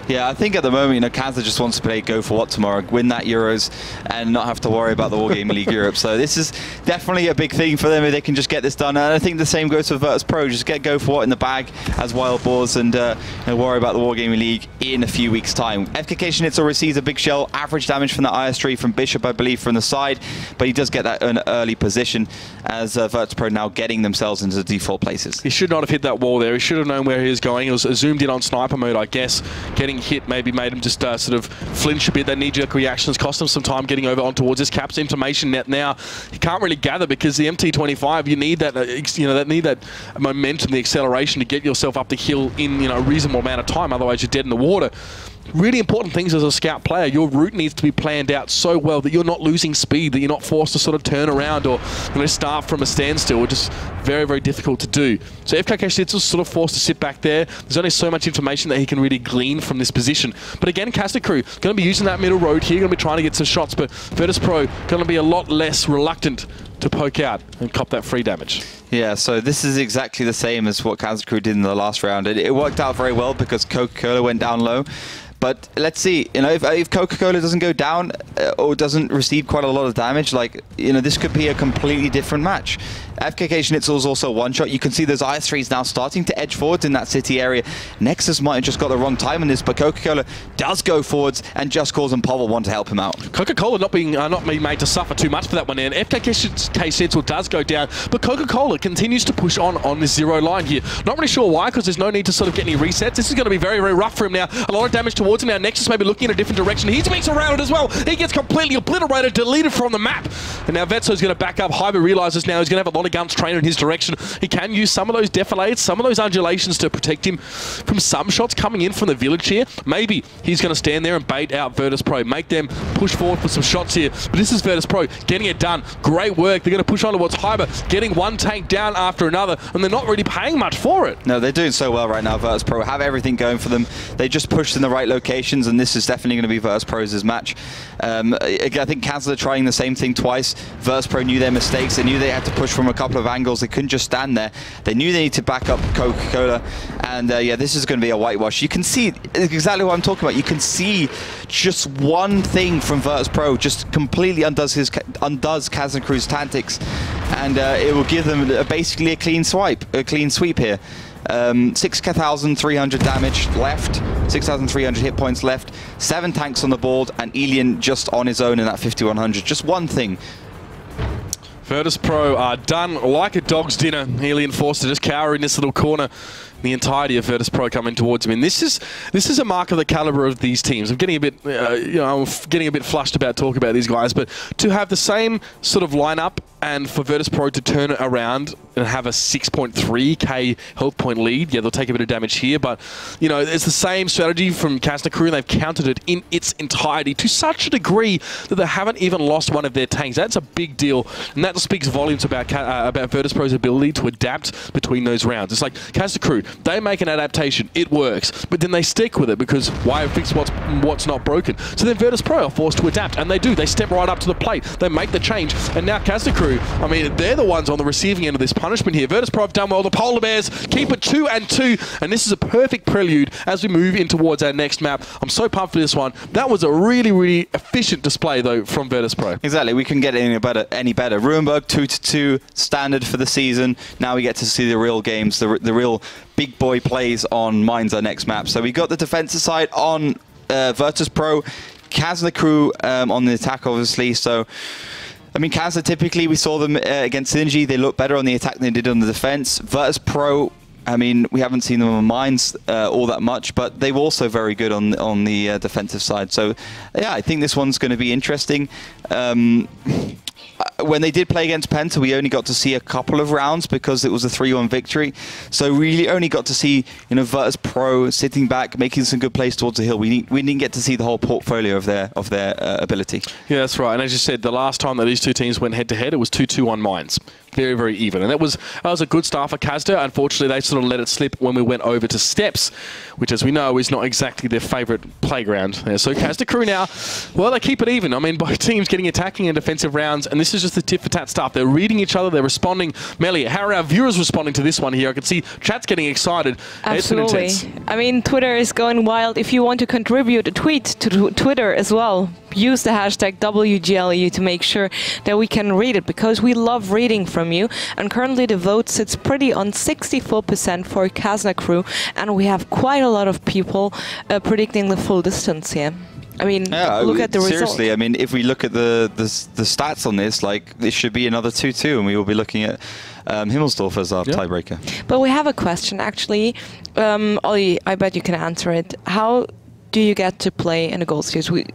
[SPEAKER 2] Yeah, I think at the moment, you know, Kazna just wants to play go for what tomorrow, win that Euros, and not have to worry about the Wargaming League Europe. So this is definitely a big thing for them if they can just get this done. And I think the same goes for Virtus Pro. Just get go for what in the bag as wild boars, and worry about the Wargaming League in a few weeks' time. FKK Schnitzel receives a big shell, average damage from the IS-3 from Bishop, I believe, from the side, but he does get that an early position as Virtus Pro now getting themselves into the default places.
[SPEAKER 1] He should not have hit that wall there. He should have known where he was going. It was zoomed in on sniper mode, I guess. Getting hit maybe made him just sort of flinch a bit. That knee-jerk reactions cost him some time getting over on towards this Caps information net. Now he can't really gather because the MT25, you need that need that momentum, the acceleration to get yourself up the hill in, you know, a reasonable amount of time. Otherwise you're dead in the water. Really important things as a scout player. Your route needs to be planned out so well that you're not losing speed, that you're not forced to sort of turn around or, you know, start from a standstill or just Very, very difficult to do. So FKK Schnitzel's sort of forced to sit back there. There's only so much information that he can really glean from this position. But again, Kazna Crew going to be using that middle road here, going to be trying to get some shots, but Virtus Pro going to be a lot less reluctant to poke out and cop that free damage.
[SPEAKER 2] Yeah, so this is exactly the same as what Kazna Crew did in the last round. It worked out very well because Coca-Cola went down low. But let's see, you know, if Coca-Cola doesn't go down or doesn't receive quite a lot of damage, like, you know, this could be a completely different match. FKK Schnitzel is also one shot. You can see those IS-3s now starting to edge forwards in that city area. Nexus might have just got the wrong time in this, but Coca-Cola does go forwards, and Just Cause and Pavel want to help him out.
[SPEAKER 1] Coca-Cola not being made to suffer too much for that one, and FKK Schnitzel does go down, but Coca-Cola continues to push on this zero line here. Not really sure why, because there's no need to sort of get any resets. This is going to be very, very rough for him now. A lot of damage towards him now. Nexus may be looking in a different direction. He's being surrounded as well. He gets completely obliterated, deleted from the map. And now Vetso's going to back up. Hyber realizes now he's going to have a lot of guns trained in his direction. He can use some of those defilades, some of those undulations to protect him from some shots coming in from the village here. Maybe he's going to stand there and bait out Virtus Pro, make them push forward for some shots here. But this is Virtus Pro getting it done. Great work. They're going to push on towards Hyber, getting one tank down after another, and they're not really paying much for it.
[SPEAKER 2] No, they're doing so well right now. Virtus Pro have everything going for them. They just pushed in the right locations, and this is definitely going to be Virtus Pro's match. I think Kazna trying the same thing twice. Virtus Pro knew their mistakes. They knew they had to push from a couple of angles. They couldn't just stand there. They knew they need to back up Coca-Cola. And yeah, this is going to be a whitewash. You can see exactly what I'm talking about. You can see just one thing from Virtus Pro just completely undoes Kazna Crew's tactics. And it will give them basically a clean sweep here. 6,300 damage left, 6,300 hit points left, 7 tanks on the board, and Elian just on his own in that 5,100. Just one thing.
[SPEAKER 1] Virtus Pro are done like a dog's dinner. Elian forced to just cower in this little corner. The entirety of Virtus Pro coming towards him, and this is a mark of the caliber of these teams. I'm getting a bit, I'm getting a bit flushed about talking about these guys, but to have the same sort of lineup and for Virtus Pro to turn it around and have a 6.3k health point lead, yeah, they'll take a bit of damage here, but you know, it's the same strategy from Kazna Crew, and they've countered it in its entirety to such a degree that they haven't even lost one of their tanks. That's a big deal, and that speaks volumes about Virtus Pro's ability to adapt between those rounds. It's like Kazna Crew, they make an adaptation, it works, but then they stick with it because why fix what's not broken? So then Virtus Pro are forced to adapt, and they do. They step right up to the plate, they make the change, and now Kazna Crew, I mean, they're the ones on the receiving end of this punishment here. Virtus Pro have done well. The Polar Bears keep it 2-2, and this is a perfect prelude as we move in towards our next map. I'm so pumped for this one. That was a really, really efficient display, though, from Virtus Pro.
[SPEAKER 2] Exactly. We couldn't get any better. Ruinberg 2-2 standard for the season. Now we get to see the real games, the real big boy plays on Mines, our next map. So we got the defensive side on Virtus Pro, Kazna Crew on the attack, obviously. So, I mean, Kazna, typically we saw them against Synergy. They look better on the attack than they did on the defense. Virtus Pro, I mean, we haven't seen them on Mines all that much, but they were also very good on the defensive side. So, yeah, I think this one's going to be interesting. When they did play against Penta, we only got to see a couple of rounds because it was a 3-1 victory. So we really only got to see, you know, Virtus Pro sitting back, making some good plays towards the hill. We didn't get to see the whole portfolio of their ability. Yeah,
[SPEAKER 1] that's right. And as you said, the last time that these two teams went head-to-head, it was 2-2 on Mines. Very, very even. And that was a good start for Kazna. Unfortunately, they sort of let it slip when we went over to Steps, which, as we know, is not exactly their favourite playground. So Kazna Crew now, well, they keep it even. I mean, both teams getting attacking and defensive rounds, and this is just the tit-for-tat stuff. They're reading each other, they're responding. Melly, how are our viewers responding to this one here? I can see chat's getting excited.
[SPEAKER 3] Absolutely.
[SPEAKER 1] It's been intense.
[SPEAKER 3] I mean, Twitter is going wild. If you want to contribute a tweet to Twitter as well, use the hashtag WGLU to make sure that we can read it, because we love reading from you. And currently the vote sits pretty on 64% for Kazna Crew, and we have quite a lot of people predicting the full distance here. I mean,
[SPEAKER 2] yeah,
[SPEAKER 3] look at the result.
[SPEAKER 2] Seriously, I mean, if we look at the stats on this, like, this should be another 2-2, and we will be looking at Himmelsdorf as our tiebreaker.
[SPEAKER 3] But we have a question, actually. Ollie, I bet you can answer it. How do you get to play in a Gold Series? We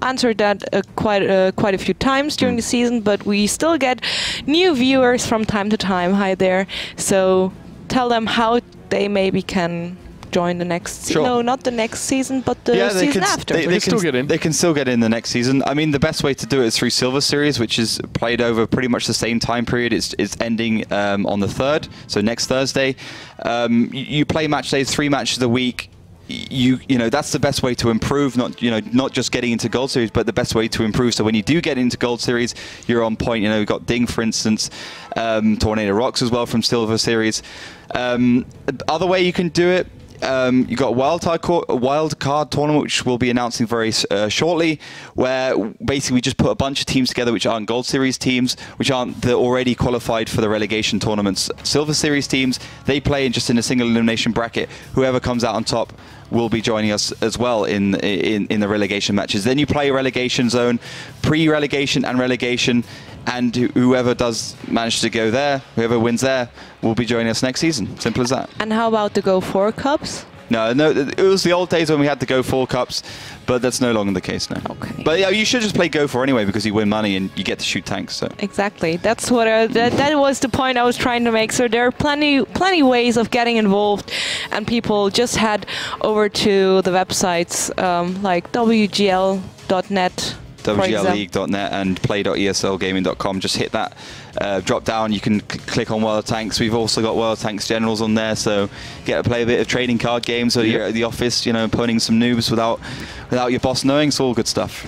[SPEAKER 3] answered that quite a few times during the season, but we still get new viewers from time to time. Hi there. So tell them how they maybe can join the next
[SPEAKER 2] Sure.
[SPEAKER 3] no, not the next season, but the season after.
[SPEAKER 1] They can still get in.
[SPEAKER 2] They can still get in the next season. I mean, the best way to do it is through Silver Series, which is played over pretty much the same time period. It's ending on the 3rd, so next Thursday. You play match days, 3 matches a week. You know, that's the best way to improve, not just getting into Gold Series, but the best way to improve. So when you do get into Gold Series, you're on point. You know, we've got Ding, for instance, Tornado Rocks as well from Silver Series. Other way you can do it, you've got a wild card tournament, which we'll be announcing very shortly, where basically we just put a bunch of teams together which aren't Gold Series teams, which aren't already qualified for the relegation tournaments. Silver Series teams, they play in a single elimination bracket. Whoever comes out on top will be joining us as well in the relegation matches. Then you play a relegation zone, pre-relegation and relegation, and whoever does manage to go there, whoever wins there, will be joining us next season. Simple as that.
[SPEAKER 3] And how about the Go 4 Cups?
[SPEAKER 2] No, it was the old days when we had the Go 4 Cups, but that's no longer the case now.
[SPEAKER 3] Okay.
[SPEAKER 2] But yeah, you should just play Go 4 anyway, because you win money and you get to shoot tanks. So.
[SPEAKER 3] Exactly. That's what that was the point I was trying to make. So there are plenty ways of getting involved, and people just head over to the websites like WGL.net.
[SPEAKER 2] WGLleague.net and play.eslgaming.com. Just hit that drop down. You can click on World of Tanks. We've also got World of Tanks Generals on there, so get to play a bit of trading card games, or you're at the office, opponing some noobs without your boss knowing. It's all good stuff.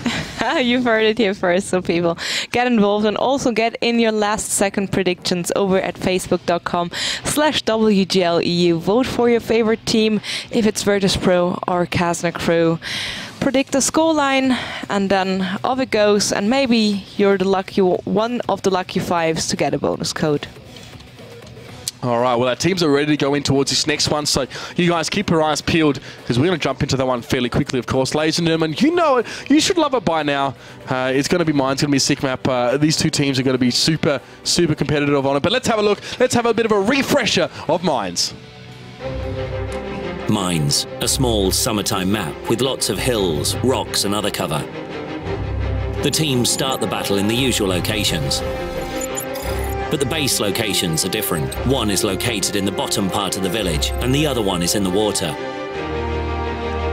[SPEAKER 3] You've heard it here first, so people get involved and also get in your last second predictions over at facebook.com/WGLEU. Vote for your favorite team, if it's Virtus.pro or Kazna Crew. Predict the scoreline, and then off it goes, and maybe you're one of the lucky 5s to get a bonus code.
[SPEAKER 1] All right, well, our teams are ready to go in towards this next one, so you guys keep your eyes peeled, because we're going to jump into that one fairly quickly, of course. Ladies and gentlemen, you know it. You should love it by now. It's going to be mine. It's going to be a sick map. These two teams are going to be super, super competitive on it. But let's have a look. Let's have a bit of a refresher of Mines.
[SPEAKER 4] Mines, a small summertime map with lots of hills, rocks and other cover. The teams start the battle in the usual locations. But the base locations are different. One is located in the bottom part of the village, and the other one is in the water.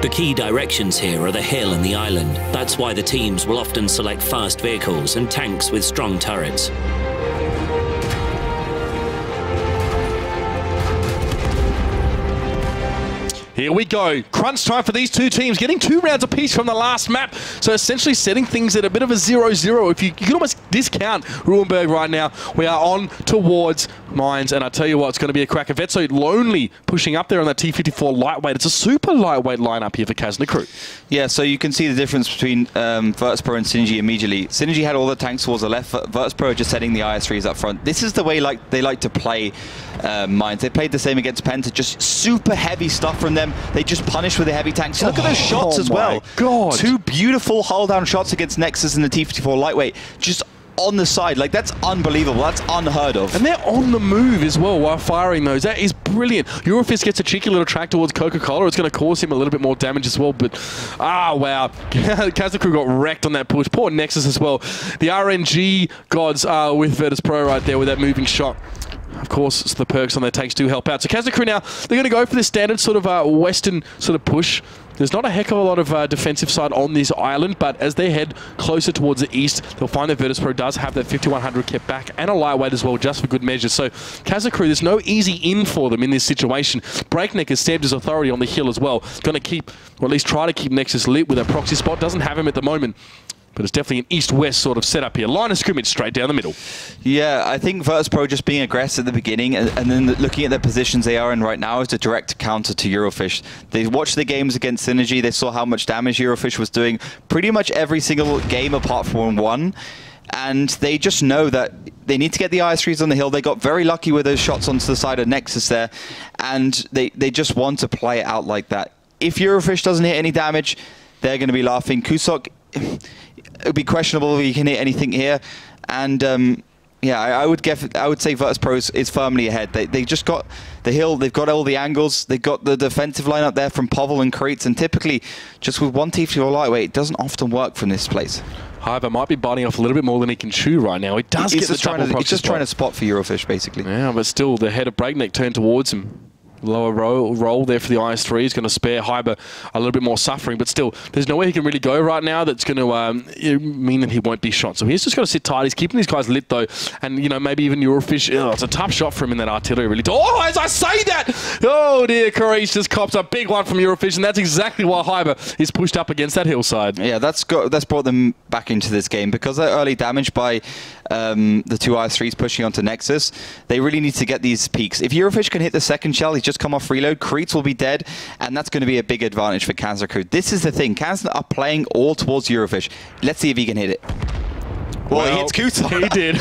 [SPEAKER 4] The key directions here are the hill and the island. That's why the teams will often select fast vehicles and tanks with strong turrets.
[SPEAKER 1] Here we go. Crunch time for these two teams, getting 2 rounds apiece from the last map. So essentially setting things at a bit of a 0-0. If you can almost discount Ruhenberg right now. We are on towards Mines, and I tell you what, it's going to be a cracker. Vetso Lonely pushing up there on that T54 lightweight. It's a super lightweight lineup here for Kazna Crew.
[SPEAKER 2] Yeah, so you can see the difference between Virtus.pro and Synergy immediately. Synergy had all the tanks towards the left, Virtus.pro just setting the IS3s up front. This is the way they like to play Mines. They played the same against Penta, just super heavy stuff from them. They just punish with the heavy tanks. Look at those shots as well.
[SPEAKER 1] God.
[SPEAKER 2] 2 beautiful hull-down shots against Nexus and the T54 lightweight. Just on the side. Like, that's unbelievable. That's unheard of.
[SPEAKER 1] And they're on the move as well while firing those. That is brilliant. Eurofist gets a cheeky little track towards Coca-Cola. It's going to cause him a little bit more damage as well. But, wow. Kazna Crew got wrecked on that push. Poor Nexus as well. The RNG gods are with Virtus.pro right there with that moving shot. Of course, the perks on their tanks do help out. So Kazna Crew now, they're going to go for the standard sort of western sort of push. There's not a heck of a lot of defensive side on this island, but as they head closer towards the east, they'll find that Virtus.pro does have that 5100 kept back and a lightweight as well, just for good measure. So Kazna Crew, there's no easy in for them in this situation. Breakneck has stamped his authority on the hill as well. Going to keep, or at least try to keep Nexus lit with a proxy spot. Doesn't have him at the moment. But it's definitely an east-west sort of setup here. Line of scrimmage straight down the middle. Yeah,
[SPEAKER 2] I think Virtus.pro just being aggressive at the beginning and then looking at the positions they are in right now is a direct counter to Eurofish. They watched the games against Synergy. They saw how much damage Eurofish was doing pretty much every single game apart from one. And they just know that they need to get the IS3s on the hill. They got very lucky with those shots onto the side of Nexus there. And they just want to play it out like that. If Eurofish doesn't hit any damage, they're going to be laughing. Kusok, it would be questionable if he can hit anything here, and yeah, I would say Virtus.pro is firmly ahead. They just got the hill, they've got all the angles, they've got the defensive line up there from Povel and Kreitz, and typically just with one T4 lightweight, it doesn't often work from this place.
[SPEAKER 1] However, might be biting off a little bit more than he can chew right now. He does get the double proxy spot.
[SPEAKER 2] He's just trying to spot for Eurofish, basically.
[SPEAKER 1] Yeah, but still, the head of Breakneck turned towards him. Lower roll there for the IS-3 is going to spare Hyber a little bit more suffering, but still, there's nowhere he can really go right now that's going to mean that he won't be shot. So he's just got to sit tight. He's keeping these guys lit, though, and, you know, maybe even Eurofish. It's a tough shot for him in that artillery, really. Oh, as I say that! Oh, dear, Carice just cops a big one from Eurofish, and that's exactly why Hyber is pushed up against that hillside.
[SPEAKER 2] Yeah, that's brought them back into this game. Because they're early damage by the two IS-3s pushing onto Nexus, they really need to get these peaks. If Eurofish can hit the second shell, he's just come off reload, Creets will be dead, and that's going to be a big advantage for Kazna crew. This is the thing, Kazna are playing all towards Eurofish. Let's see if he can hit it. Well, he hits Kusok.
[SPEAKER 1] He did.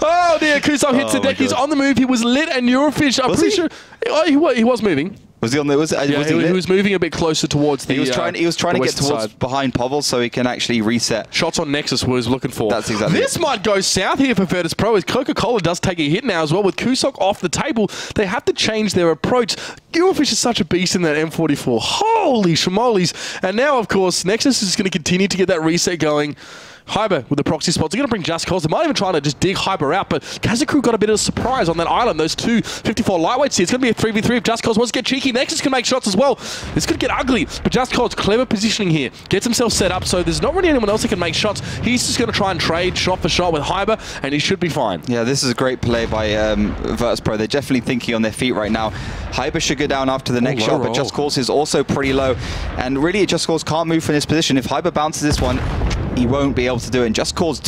[SPEAKER 1] Oh dear, Kusok hits the deck. He's on the move. He was lit, and Eurofish, I'm pretty sure... Oh, he was moving.
[SPEAKER 2] Was he on the?
[SPEAKER 1] He was moving a bit closer towards the.
[SPEAKER 2] He was trying to get towards behind Povell so he can actually reset.
[SPEAKER 1] Shots on Nexus was looking for.
[SPEAKER 2] That's exactly.
[SPEAKER 1] This might go south here for Virtus Pro as Coca-Cola does take a hit now as well with Kusok off the table. They have to change their approach. Eurofish is such a beast in that M44. Holy shmoles! And now, of course, Nexus is going to continue to get that reset going. Hyber with the proxy spots. They're going to bring Just Cause. They might even try to just dig Hyber out, but Kazna crew got a bit of a surprise on that island. Those two 54 lightweights here. It's going to be a 3v3 if Just Cause wants to get cheeky. Nexus can make shots as well. This could get ugly, but Just Cause, clever positioning here. Gets himself set up, so there's not really anyone else that can make shots. He's just going to try and trade shot for shot with Hyber, and he should be fine.
[SPEAKER 2] Yeah, this is a great play by Virtus Pro. They're definitely thinking on their feet right now. Hyber should go down after the next shot, but Just Cause is also pretty low. And really, Just Cause can't move from this position. If Hyber bounces this one, he won't be able to do it. And Just Cause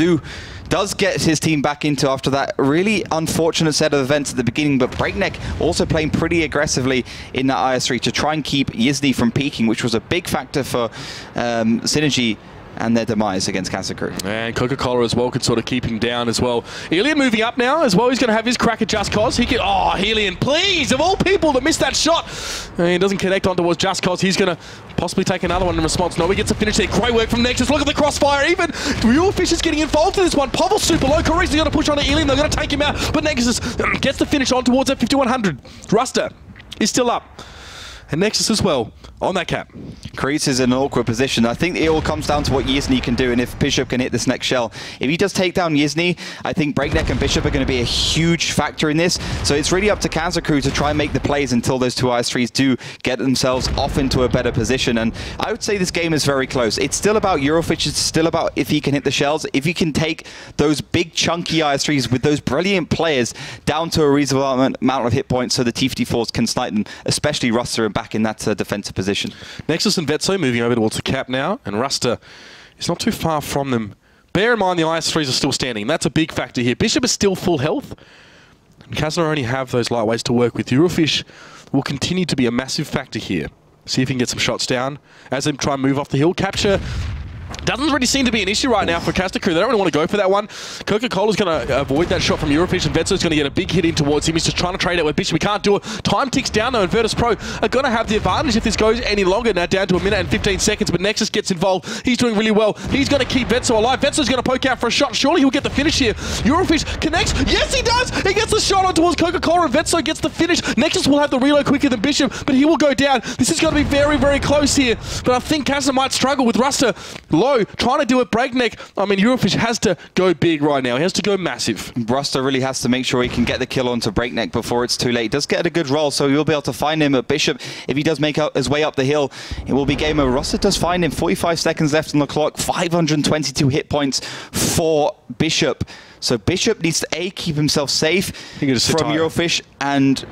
[SPEAKER 2] does get his team back into after that really unfortunate set of events at the beginning, but Breakneck also playing pretty aggressively in that IS-3 to try and keep Yizny from peaking, which was a big factor for Synergy and their demise against Kazna crew.
[SPEAKER 1] And Coca-Cola as well could sort of keep him down as well. Helian moving up now as well. He's going to have his crack at Just Cause. He can... Oh, Helian, please, of all people that missed that shot. And he doesn't connect on towards Just Cause. He's going to possibly take another one in response. No, he gets a finish there. Great work from Nexus. Look at the crossfire. Even Realfish is getting involved in this one. Povell's super low. Carice is going to push on to Helian. They're going to take him out. But Nexus gets the finish on towards that 5100. Ruster is still up. And Nexus as well on that cap.
[SPEAKER 2] Crease is in an awkward position. I think it all comes down to what Yizny can do and if Bishop can hit this next shell. If he does take down Yizny, I think Breakneck and Bishop are going to be a huge factor in this. So it's really up to Kazna crew to try and make the plays until those two IS-3s do get themselves off into a better position. And I would say this game is very close. It's still about Eurofish. It's still about if he can hit the shells. If he can take those big chunky IS-3s with those brilliant players down to a reasonable amount of hit points so the T-54s can snipe them, especially Ruster and back in that defensive position.
[SPEAKER 1] Nexus and Vetso moving over towards the cap now, and Ruster is not too far from them. Bear in mind the IS-3s are still standing. That's a big factor here. Bishop is still full health, and Kazna only have those lightweights to work with. Eurofish will continue to be a massive factor here. See if he can get some shots down as they try and move off the hill. Capture doesn't really seem to be an issue right now for Kazna crew. They don't really want to go for that one. Coca-Cola's going to avoid that shot from Eurofish, and Vetso's going to get a big hit in towards him. He's just trying to trade it with Bishop. We can't do it. Time ticks down though, and Virtus Pro are going to have the advantage if this goes any longer. Now down to a minute and 15 seconds, but Nexus gets involved. He's doing really well. He's going to keep Vetso alive. Vetso's going to poke out for a shot. Surely he'll get the finish here. Eurofish connects. Yes, he does! He gets the shot on towards Coca-Cola, and Vetso gets the finish. Nexus will have the reload quicker than Bishop, but he will go down. This is going to be very, very close here, but I think Kazna might struggle with Ruster low, trying to do it Breakneck. I mean, Eurofish has to go big right now. He has to go massive.
[SPEAKER 2] Ruster really has to make sure he can get the kill onto Breakneck before it's too late. He does get a good roll, so you'll be able to find him at Bishop. If he does make his way up the hill, it will be game over. Ruster does find him. 45 seconds left on the clock. 522 hit points for Bishop. So Bishop needs to A, keep himself safe from Eurofish, and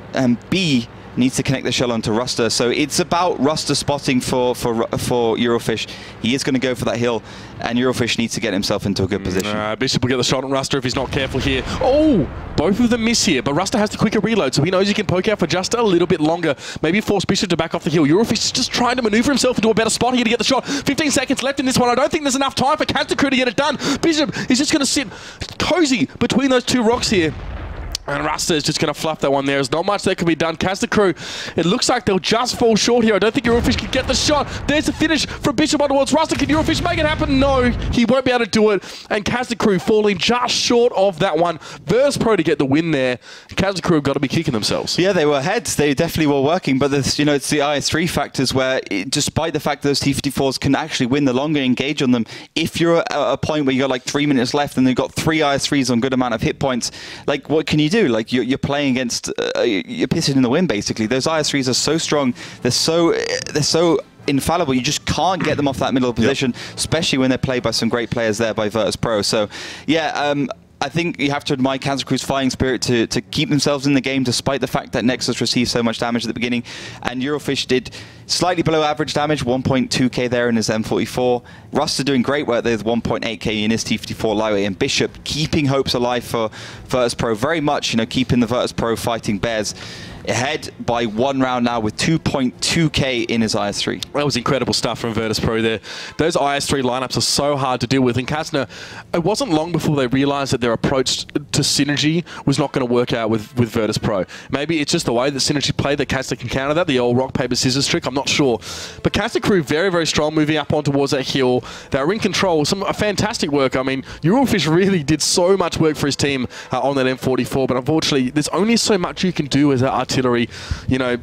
[SPEAKER 2] B, needs to connect the shell onto Ruster. So it's about Ruster spotting for Eurofish. He is going to go for that hill, and Eurofish needs to get himself into a good position.
[SPEAKER 1] Bishop will get the shot on Ruster if he's not careful here. Oh, both of them miss here, but Ruster has the quicker reload, so he knows he can poke out for just a little bit longer. Maybe force Bishop to back off the hill. Eurofish is just trying to maneuver himself into a better spot here to get the shot. 15 seconds left in this one. I don't think there's enough time for Kazna crew to get it done. Bishop is just going to sit cozy between those two rocks here. And Ruster is just going to fluff that one there. There's not much that can be done. Kazna crew, it looks like they'll just fall short here. I don't think Eurofish can get the shot. There's the finish from Bishop on towards Ruster. Can Eurofish make it happen? No, he won't be able to do it. And Kazna crew falling just short of that one. Virtus Pro to get the win there. Kazna crew have got to be kicking themselves.
[SPEAKER 2] Yeah, they were heads. They definitely were working. But it's the IS-3 factors where, despite the fact that those T-54s can actually win the longer engage on them, if you're at a point where you got like 3 minutes left and they've got 3 IS-3s on good amount of hit points, like what can you do? do? Like you're playing against, you're pissing in the wind basically. Those IS3s are so strong. They're so infallible. You just can't get them off that middle position, especially when they're played by some great players there by Virtus Pro. So yeah, I think you have to admire Kazna Crew's fighting spirit to keep themselves in the game despite the fact that Nexus received so much damage at the beginning. And Eurofish did slightly below average damage, 1.2k there in his M44. Rust are doing great work there with 1.8k in his T54 lightweight. And Bishop keeping hopes alive for Virtus Pro, very much, you know, keeping the Virtus Pro fighting bears ahead by 1 round now with 2.2k in his IS3.
[SPEAKER 1] That was incredible stuff from Virtus Pro there. Those IS3 lineups are so hard to deal with. And Kazna, it wasn't long before they realized that their approach to Synergy was not going to work out with Virtus Pro. Maybe it's just the way that Synergy played that Kazna can counter that, the old rock, paper, scissors trick, I'm not sure. But Kazna Crew, very, very strong, moving up on towards that hill. They were in control. Some fantastic work. I mean, Eurofish really did so much work for his team on that M44, but unfortunately, there's only so much you can do as an artillery, you know,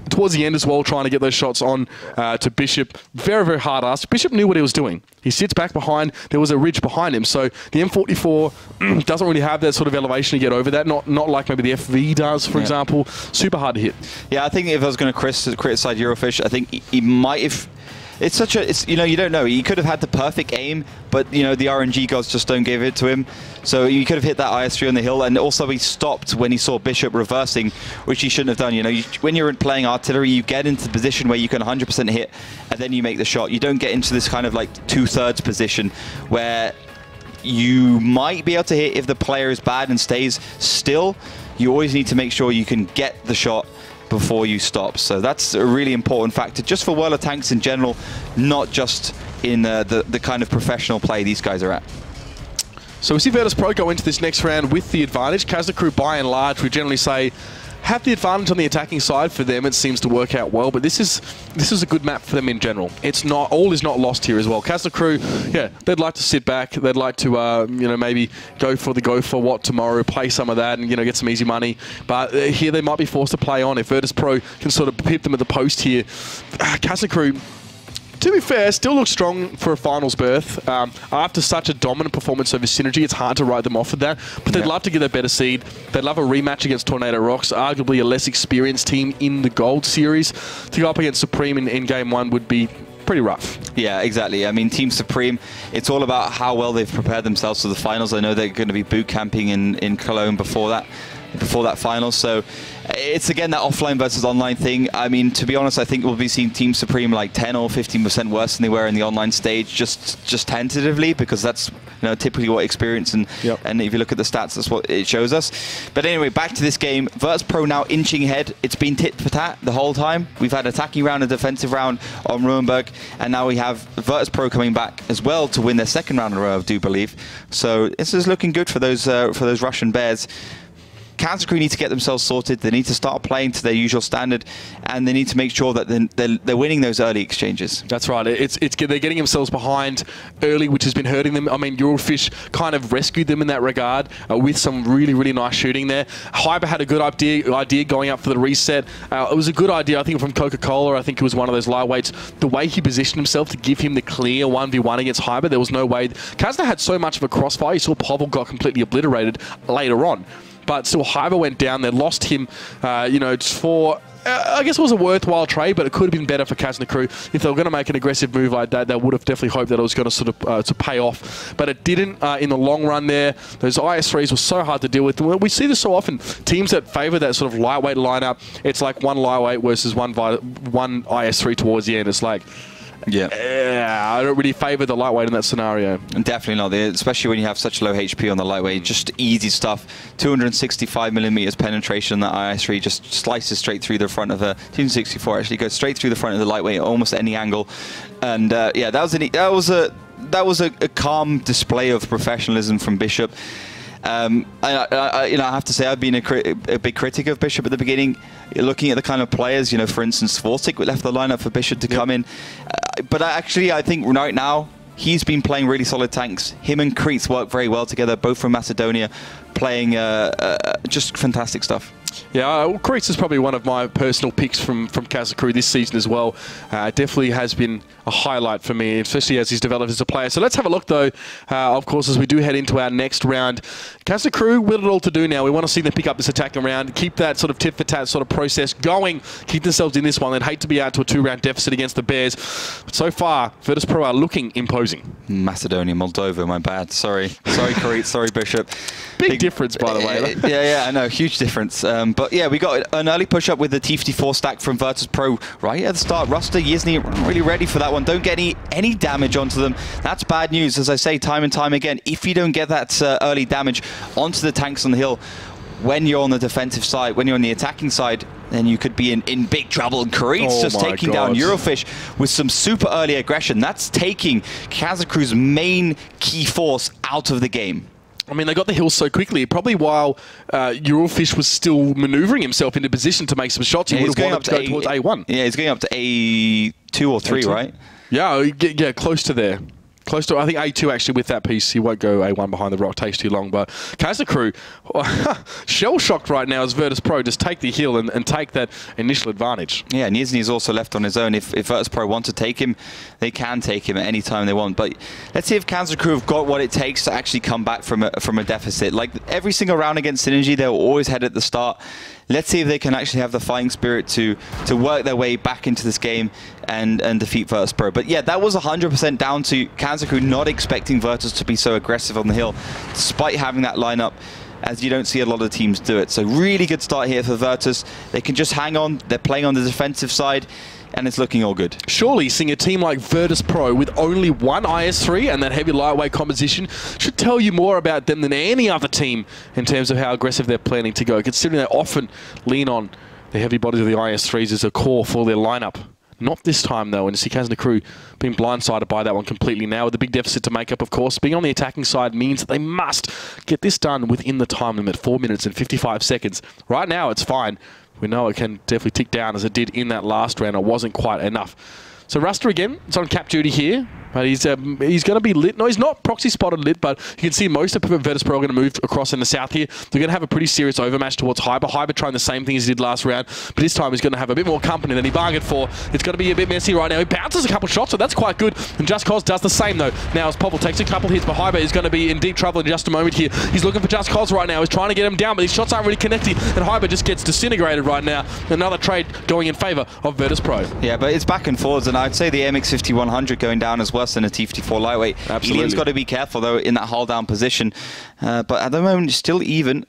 [SPEAKER 1] towards the end as well, trying to get those shots on to Bishop. Very, very hard ask. Bishop knew what he was doing. He sits back behind. There was a ridge behind him. So the M44 doesn't really have that sort of elevation to get over that. Not like maybe the FV does, for example. Super hard to hit. Yeah,
[SPEAKER 2] I think if I was going to criticize Eurofish, I think he might have... It's you know, you don't know. He could have had the perfect aim, but you know, the RNG gods just don't give it to him. So he could have hit that IS3 on the hill, and also he stopped when he saw Bishop reversing, which he shouldn't have done. You know, when you're playing artillery, you get into the position where you can 100% hit, and then you make the shot. You don't get into this kind of like 2/3 position where you might be able to hit if the player is bad and stays still. You always need to make sure you can get the shot before you stop. So that's a really important factor just for World of Tanks in general, not just in the kind of professional play these guys are at.
[SPEAKER 1] So we see Virtus Pro go into this next round with the advantage. Kazna Crew, by and large, we generally say have the advantage on the attacking side. For them, it seems to work out well, but this is a good map for them in general. It's not, all is not lost here as well. Kazna Crew, yeah, they'd like to sit back. They'd like to, you know, maybe go for what tomorrow, play some of that, and you know, get some easy money. But here they might be forced to play on. If Virtus Pro can sort of pip them at the post here, Kazna Crew, to be fair, still looks strong for a finals berth. After such a dominant performance over Synergy, it's hard to write them off with that. But they'd love to get a better seed. They'd love a rematch against Tornado Rocks, arguably a less experienced team in the Gold Series. To go up against Supreme in Game 1 would be pretty rough. Yeah, exactly. I mean, Team Supreme, it's all about how well they've prepared themselves for the finals. I know they're going to be boot camping in Cologne before that final. So it's again that offline versus online thing. I mean, to be honest, I think we'll be seeing Team Supreme like 10 or 15% worse than they were in the online stage, just tentatively, because that's, you know, typically what experience and if you look at the stats, that's what it shows us. But anyway, back to this game. Virtus Pro now inching ahead. It's been tit for tat the whole time. We've had attacking round and defensive round on Ruinberg, and now we have Virtus Pro coming back as well to win their second round in a row, I do believe. So this is looking good for those Russian Bears. Kazna Crew need to get themselves sorted. They need to start playing to their usual standard, and they need to make sure that they're winning those early exchanges. That's right. They're getting themselves behind early, which has been hurting them. I mean, Eurofish kind of rescued them in that regard with some really, really nice shooting there. Hyper had a good idea going up for the reset. It was a good idea, I think, from Coca-Cola. I think it was one of those lightweights. The way he positioned himself to give him the clear 1v1 against Hyper, there was no way. Kazna had so much of a crossfire. You saw Povel got completely obliterated later on. But still, Hyper went down. They lost him, you know, for... I guess it was a worthwhile trade, but it could have been better for Kazna Crew. If they were going to make an aggressive move like that, they would have definitely hoped that it was going to sort of to pay off. But it didn't in the long run there. Those IS3s were so hard to deal with. We see this so often. Teams that favour that sort of lightweight lineup, it's like one lightweight versus one IS3 towards the end. It's like... Yeah, I don't really favour the lightweight in that scenario. And definitely not, especially when you have such low HP on the lightweight. Just easy stuff. 265mm penetration on that IS3 just slices straight through the front of a 264. Actually goes straight through the front of the lightweight at almost any angle. And yeah, that was a calm display of professionalism from Bishop. I have to say I've been a big critic of Bishop at the beginning. Looking at the kind of players, you know, for instance, Vortic left the lineup for Bishop to come in. But I think right now,
[SPEAKER 2] He's been playing really solid tanks. Him and Kreitz work very well together, both from Macedonia, playing just fantastic stuff.
[SPEAKER 1] Yeah, Kreitz is probably one of my personal picks from Kazna this season as well. Definitely has been a highlight for me, especially as he's developed as a player. So let's have a look, though, of course, as we do head into our next round. Kazna with it all to do now. We want to see them pick up this attacking round, keep that sort of tit-for-tat sort of process going, keep themselves in this one. They'd hate to be out to a 2-round deficit against the Bears. But so far, Virtus.pro are looking imposing.
[SPEAKER 2] Macedonia, Moldova, my bad. Sorry, Kreitz, sorry, Bishop.
[SPEAKER 1] Big difference, by the way.
[SPEAKER 2] Yeah, I know, huge difference. But yeah, we got an early push-up with the T54 stack from Virtus.pro right at the start. Ruster, Yizny, really ready for that one. Don't get any damage onto them. That's bad news, as I say time and time again. If you don't get that early damage onto the tanks on the hill, when you're on the defensive side, when you're on the attacking side, then you could be in big trouble. And Kreitz just taking down Eurofish with some super early aggression. That's taking Kazakru's main key force out of the game.
[SPEAKER 1] I mean, they got the hill so quickly. Probably while Eurofish was still manoeuvring himself into position to make some shots, he would have wanted to go towards A1.
[SPEAKER 2] Yeah, he's going up to A2 or 3, right?
[SPEAKER 1] Yeah, close to there. Close to, I think, A2 actually with that piece. He won't go A1 behind the rock, takes too long. But Kazna shell-shocked right now as Virtus.pro just take the hill and take that initial advantage. Yeah,
[SPEAKER 2] and Yizny's also left on his own. If Virtus.pro want to take him, they can take him at any time they want. But let's see if Kazna have got what it takes to actually come back from a deficit. Like every single round against Synergy, they were always ahead at the start. Let's see if they can actually have the fighting spirit to work their way back into this game and defeat Virtus.pro. But yeah, that was 100% down to Kazna not expecting Virtus to be so aggressive on the hill, despite having that lineup, as you don't see a lot of teams do it. So really good start here for Virtus. They can just hang on. They're playing on the defensive side, and it's looking all good. Surely seeing a team like Virtus.pro with only one IS-3 and that heavy lightweight composition should tell you more about them than any other team in terms of how aggressive they're planning to go, considering they often lean on the heavy bodies of the IS-3s as a core for their lineup. Not this time, though, and to see Kazna being blindsided by that one completely now with a big deficit to make up, of course. Being on the attacking side means that they must get this done within the time limit, 4 minutes and 55 seconds. Right now, it's fine. We know it can definitely tick down as it did in that last round. It wasn't quite enough. So Ruster again, it's on cap duty here. But he's going to be lit. No, he's not proxy spotted lit, but you can see most of Virtus.pro are going to move across in the south here. They're going to have a pretty serious overmatch towards Hyber. Hyber trying the same thing as he did last round, but this time he's going to have a bit more company than he bargained for. It's going to be a bit messy right now. He bounces a couple shots, so that's quite good. And Just Cause does the same, though. Now as Popple takes a couple hits, but Hyber is going to be in deep trouble in just a moment here. He's looking for Just Cause right now. He's trying to get him down, but these shots aren't really connecting, and Hyber just gets disintegrated right now. Another trade going in favour of Virtus.pro. Yeah, but it's back and forwards, and I'd say the MX-5100 going down is worse than a T-54 lightweight. Absolutely. Elian's got to be careful, though, in that hold down position. But at the moment, it's still even.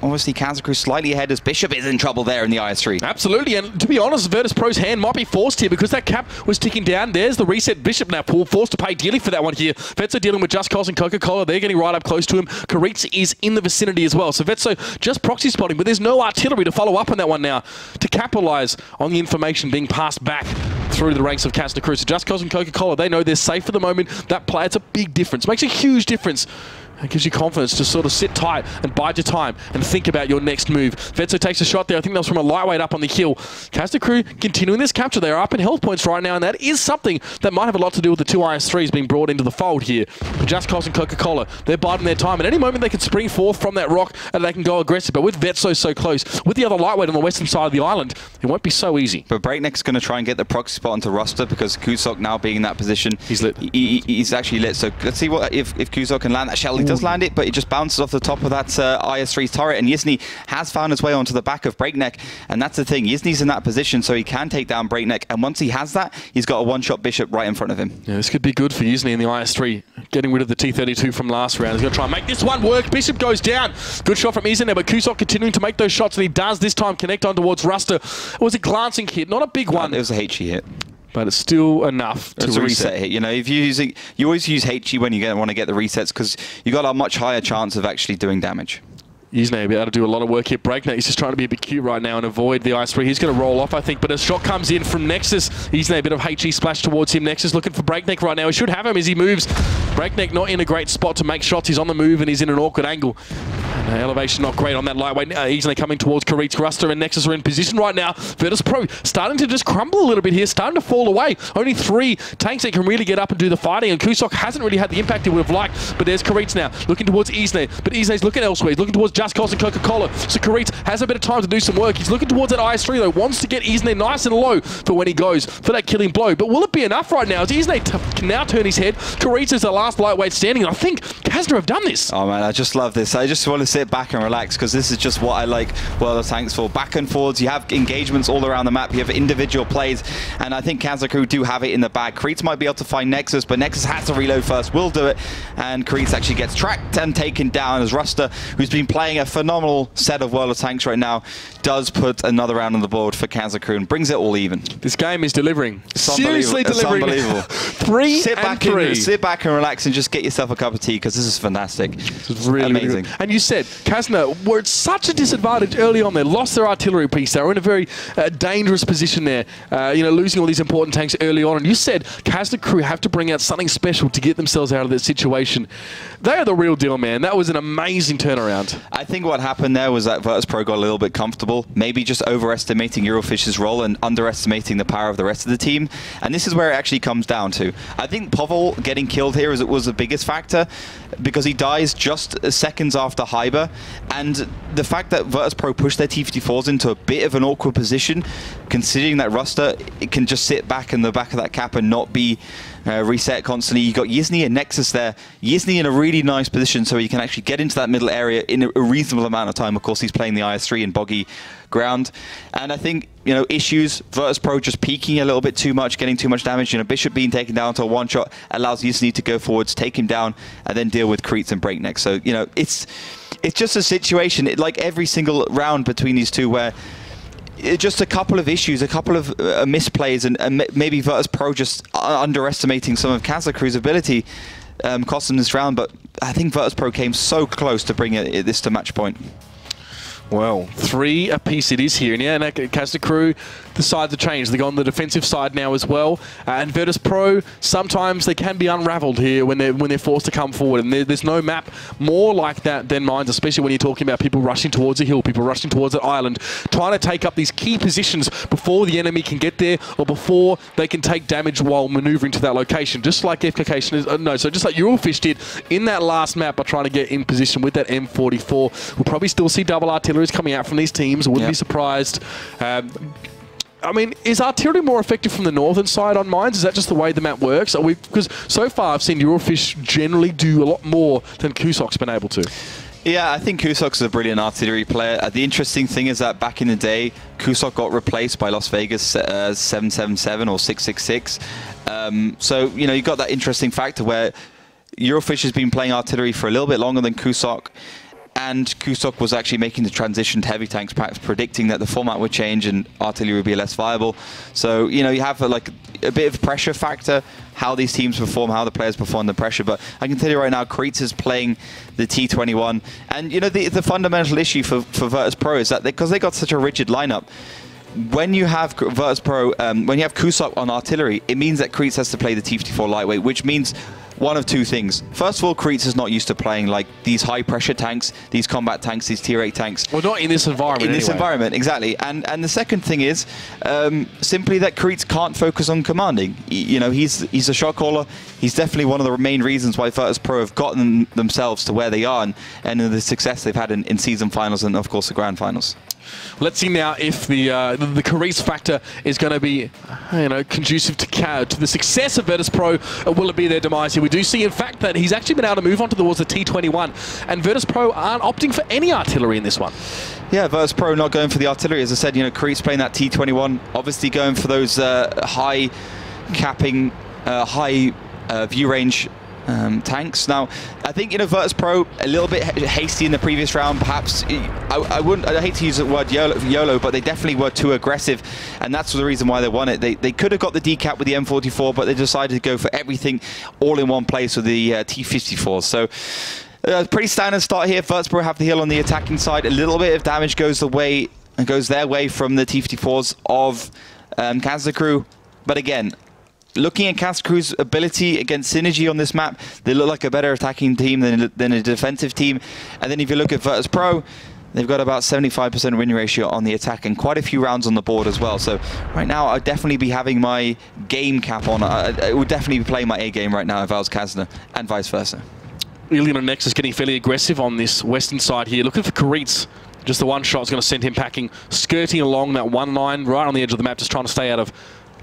[SPEAKER 2] Obviously, Kazna slightly ahead as Bishop is in trouble there in the IS-3. Absolutely, and to be honest, Virtus.pro's hand might be forced here because that cap was ticking down. There's the reset. Bishop now forced to pay dearly for that one here. Vetso dealing with Just Cause and Coca-Cola. They're getting right up close to him. Kreitz is in the vicinity as well. So Vetso just proxy spotting, but there's no artillery to follow up on that one now to capitalize on the information being passed back through the ranks of Kazna. So Just Cause and Coca-Cola, they know they're safe for the moment. That play, it's a big difference. Makes a huge difference. It gives you confidence to sort of sit tight and bide your time and think about your next move. Vetso takes a shot there. I think that was from a lightweight up on the hill. Kazna continuing this capture. They are up in health points right now, and that is something that might have a lot to do with the two IS-3s being brought into the fold here. But Just Cause and Coca-Cola, they're biding their time. At any moment, they can spring forth from that rock and they can go aggressive. But with Vetso so close, with the other lightweight on the western side of the island, it won't be so easy. But Breakneck's going to try and get the proxy spot onto Ruster because Kuzok now being in that position. He's lit. He's actually lit. So let's see what if Kuzok can land that shell. He does land it, but he just bounces off the top of that IS-3 turret, and Yizny has found his way onto the back of Breakneck, and that's the thing. Yizny's in that position, so he can take down Breakneck, and once he has that, he's got a one-shot Bishop right in front of him. Yeah, this could be good for Yizny in the IS-3, getting rid of the T-32 from last round. He's going to try and make this one work. Bishop goes down. Good shot from Yizny there, but Kuzok continuing to make those shots, and he does this time connect on towards Ruster. It was a glancing hit, not a big one. It was a HE hit. But it's still enough to reset hit. You know, if you always use HE when you want to get the resets because you got a much higher chance of actually doing damage. He's now able to do a lot of work here. Breakneck, he's just trying to be a bit cute right now and avoid the IS-3. He's going to roll off, I think, but a shot comes in from Nexus. He's now a bit of HE splash towards him. Nexus looking for Breakneck right now. He should have him as he moves
[SPEAKER 1] Breakneck not in a great spot to make shots. He's on the move and he's in an awkward angle. And elevation not great on that lightweight. Easily coming towards Karitz. Ruster and Nexus are in position right now. Virtus.pro starting to just crumble a little bit here, starting to fall away. Only 3 tanks that can really get up and do the fighting, and Kusok hasn't really had the impact he would have liked. But there's Karitz now, looking towards Isne. But Isne's looking elsewhere. He's looking towards Just Cause and Coca-Cola. So Karitz has a bit of time to do some work. He's looking towards that IS-3 though. Wants to get Isne nice and low for when he goes for that killing blow. But will it be enough right now? As Isne can now turn his head. Karitz is the last lightweight standing, and I think Kazna have done this.
[SPEAKER 2] Oh man, I just love this. I just want to sit back and relax, because this is just what I like World of Tanks for. Back and forwards, you have engagements all around the map, you have individual plays, and I think Kazna crew do have it in the bag. Karitz might be able to find Nexus, but Nexus has to reload first, will do it, and Karitz actually gets tracked and taken down as Ruster, who's been playing a phenomenal set of World of Tanks right now, does put another round on the board for Kazna crew and brings it all even.
[SPEAKER 1] This game is delivering. Seriously delivering.
[SPEAKER 2] It's unbelievable.
[SPEAKER 1] 3 and 3.
[SPEAKER 2] Sit back and relax and just get yourself a cup of tea, because this is fantastic.
[SPEAKER 1] It's really amazing. Really, and you said Kazna were at such a disadvantage early on. They lost their artillery piece. They were in a very dangerous position there, losing all these important tanks early on. And you said Kazna crew have to bring out something special to get themselves out of that situation. They are the real deal, man. That was an amazing turnaround.
[SPEAKER 2] I think what happened there was that Virtus.pro got a little bit comfortable, maybe just overestimating Eurofish's role and underestimating the power of the rest of the team. And this is where it actually comes down to. I think Povol getting killed here was the biggest factor, because he dies just seconds after Hyber, and the fact that Virtus.pro pushed their T-54s into a bit of an awkward position, considering that Ruster can just sit back in the back of that cap and not be reset constantly. You got Yizny and Nexus there. Yizny in a really nice position so he can actually get into that middle area in a reasonable amount of time. Of course, he's playing the IS-3 in boggy ground. And I think, issues, Virtus.pro just peeking a little bit too much, getting too much damage. Bishop being taken down to a one-shot allows Yizny to go forwards, take him down, and then deal with Karitz and Breakneck. So, it's just a situation, like every single round between these two, where just a couple of issues, a couple of misplays, and maybe Virtus.pro just underestimating some of Kazna crew's ability cost them this round. But I think Virtus.pro came so close to bring this to match point.
[SPEAKER 1] Well, 3 apiece it is here. And yeah, Kazna crew decide to change. They go on the defensive side now as well. And Virtus.pro, sometimes they can be unraveled here when they're forced to come forward. And there's no map more like that than Mines, especially when you're talking about people rushing towards a hill, people rushing towards an island, trying to take up these key positions before the enemy can get there or before they can take damage while maneuvering to that location. Just like FKK, so just like Eurofish did in that last map by trying to get in position with that M44. We'll probably still see double artillery coming out from these teams. I wouldn't be surprised. I mean, is artillery more effective from the northern side on Mines? Is that just the way the map works? Because so far I've seen Eurofish generally do a lot more than Kusok's been able to.
[SPEAKER 2] Yeah, I think Kusok's a brilliant artillery player. The interesting thing is that back in the day, Kusok got replaced by Las Vegas 777 or 666. So, you got that interesting factor where Eurofish has been playing artillery for a little bit longer than Kusok. And Kusok was actually making the transition to heavy tanks, perhaps predicting that the format would change and artillery would be less viable. So, you have a bit of pressure factor, how these teams perform, how the players perform under pressure. But I can tell you right now, Karitz is playing the T21. And, the fundamental issue for Virtus.pro is that because they got such a rigid lineup, when you have Virtus.pro, when you have Kusok on artillery, it means that Karitz has to play the T-54 lightweight, which means one of two things. First of all, Karitz is not used to playing like these high-pressure tanks, these combat tanks, these tier 8 tanks.
[SPEAKER 1] Well, not in this environment.
[SPEAKER 2] In this environment, exactly. And the second thing is simply that Karitz can't focus on commanding. He's a shot caller. He's definitely one of the main reasons why Virtus.pro have gotten themselves to where they are and the success they've had in season finals and, of course, the grand finals.
[SPEAKER 1] Let's see now if the Karitz factor is going to be, conducive to the success of Virtus.pro. Will it be their demise here? We do see, in fact, that he's actually been able to move on towards the T21, and Virtus.pro aren't opting for any artillery in this one.
[SPEAKER 2] Yeah, Virtus.pro not going for the artillery. As I said, Karitz playing that T21, obviously going for those high capping, high view range tanks. Now, I think Virtus.pro a little bit hasty in the previous round. Perhaps I hate to use the word YOLO, but they definitely were too aggressive, and that's the reason why they won it. They could have got the decap with the M44, but they decided to go for everything all in one place with the T-54s. So. Pretty standard start here. Virtus.pro have the hill on the attacking side. A little bit of damage goes their way from the T-54s of Kazna crew, but again, looking at Kazna ability against Synergy on this map, they look like a better attacking team than a defensive team. And then if you look at Virtus Pro, they've got about 75% win ratio on the attack and quite a few rounds on the board as well. So right now, I'd definitely be having my game cap on. I would definitely be playing my A game right now if I was Kazna, and vice versa.
[SPEAKER 1] Ilian and Nexus getting fairly aggressive on this western side here. Looking for Karitz. Just the one shot is going to send him packing, skirting along that one line right on the edge of the map, just trying to stay out of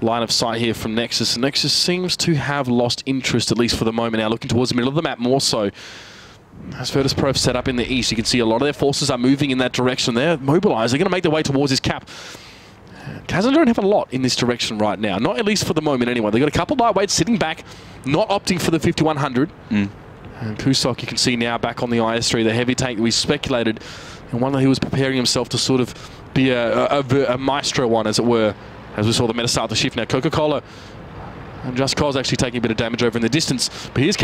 [SPEAKER 1] line of sight here from Nexus. Nexus seems to have lost interest, at least for the moment now, looking towards the middle of the map more so. As Virtus Pro set up in the east, you can see a lot of their forces are moving in that direction. They're mobilized. They're going to make their way towards his cap. Kazna don't have a lot in this direction right now. Not at least for the moment anyway. They've got a couple of lightweights sitting back, not opting for the 5100. And Kusok, you can see now back on the IS-3, the heavy tank that we speculated, and one that he was preparing himself to sort of be a maestro one, as it were, as we saw the meta start to shift now. Coca-Cola and Just Cause actually taking a bit of damage over in the distance. But here's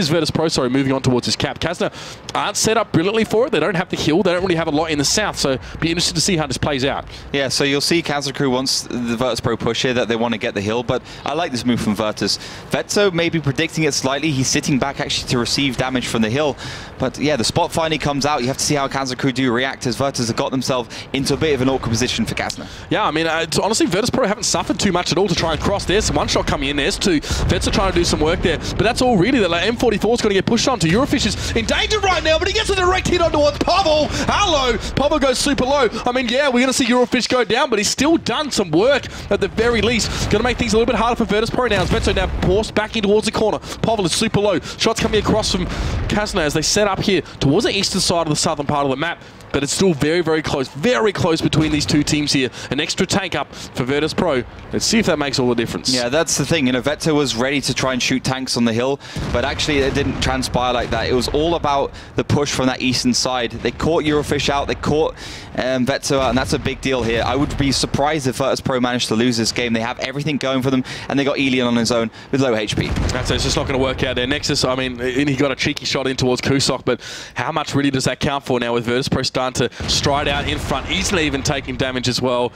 [SPEAKER 1] Virtus Pro, sorry, moving on towards his cap. Kazna aren't set up brilliantly for it. They don't have the hill. They don't really have a lot in the south, so be interested to see how this plays out.
[SPEAKER 2] Yeah, so you'll see Kazna wants the Virtus Pro push here, that they want to get the hill, but I like this move from Virtus. Vetso may be predicting it slightly. He's sitting back actually to receive damage from the hill. But yeah, the spot finally comes out. You have to see how Kazna do react, as Virtus have got themselves into a bit of an awkward position for Kazna.
[SPEAKER 1] Yeah, I mean, honestly, Virtus Pro haven't suffered too much at all to try and cross. There's one shot coming in. There's two. Vets are trying to do some work there, but that's all really. The M44 is going to get pushed on to Eurofish is in danger right now, but he gets a direct hit on towards Pavel. Hello! Pavel goes super low. I mean, yeah, we're going to see Eurofish go down, but he's still done some work at the very least. Going to make things a little bit harder for Virtus Pro now. As Vetso now forced back in towards the corner. Pavel is super low. Shots coming across from Kazna as they set up here towards the eastern side of the southern part of the map. But it's still very, very close between these two teams here. An extra tank up for Virtus Pro. Let's see if that makes all the difference.
[SPEAKER 2] Yeah, that's the thing. You know, Vetso was ready to try and shoot tanks on the hill, but actually it didn't transpire like that. It was all about the push from that eastern side. They caught Eurofish out, they caught Vetso out, and that's a big deal here. I would be surprised if Virtus Pro managed to lose this game. They have everything going for them, and they got Ilian on his own with low HP.
[SPEAKER 1] That's it. It's just not going to work out there. Nexus, I mean, he got a cheeky shot in towards Kusok, but how much really does that count for now with Virtus Pro starting to stride out in front, easily even taking damage as well,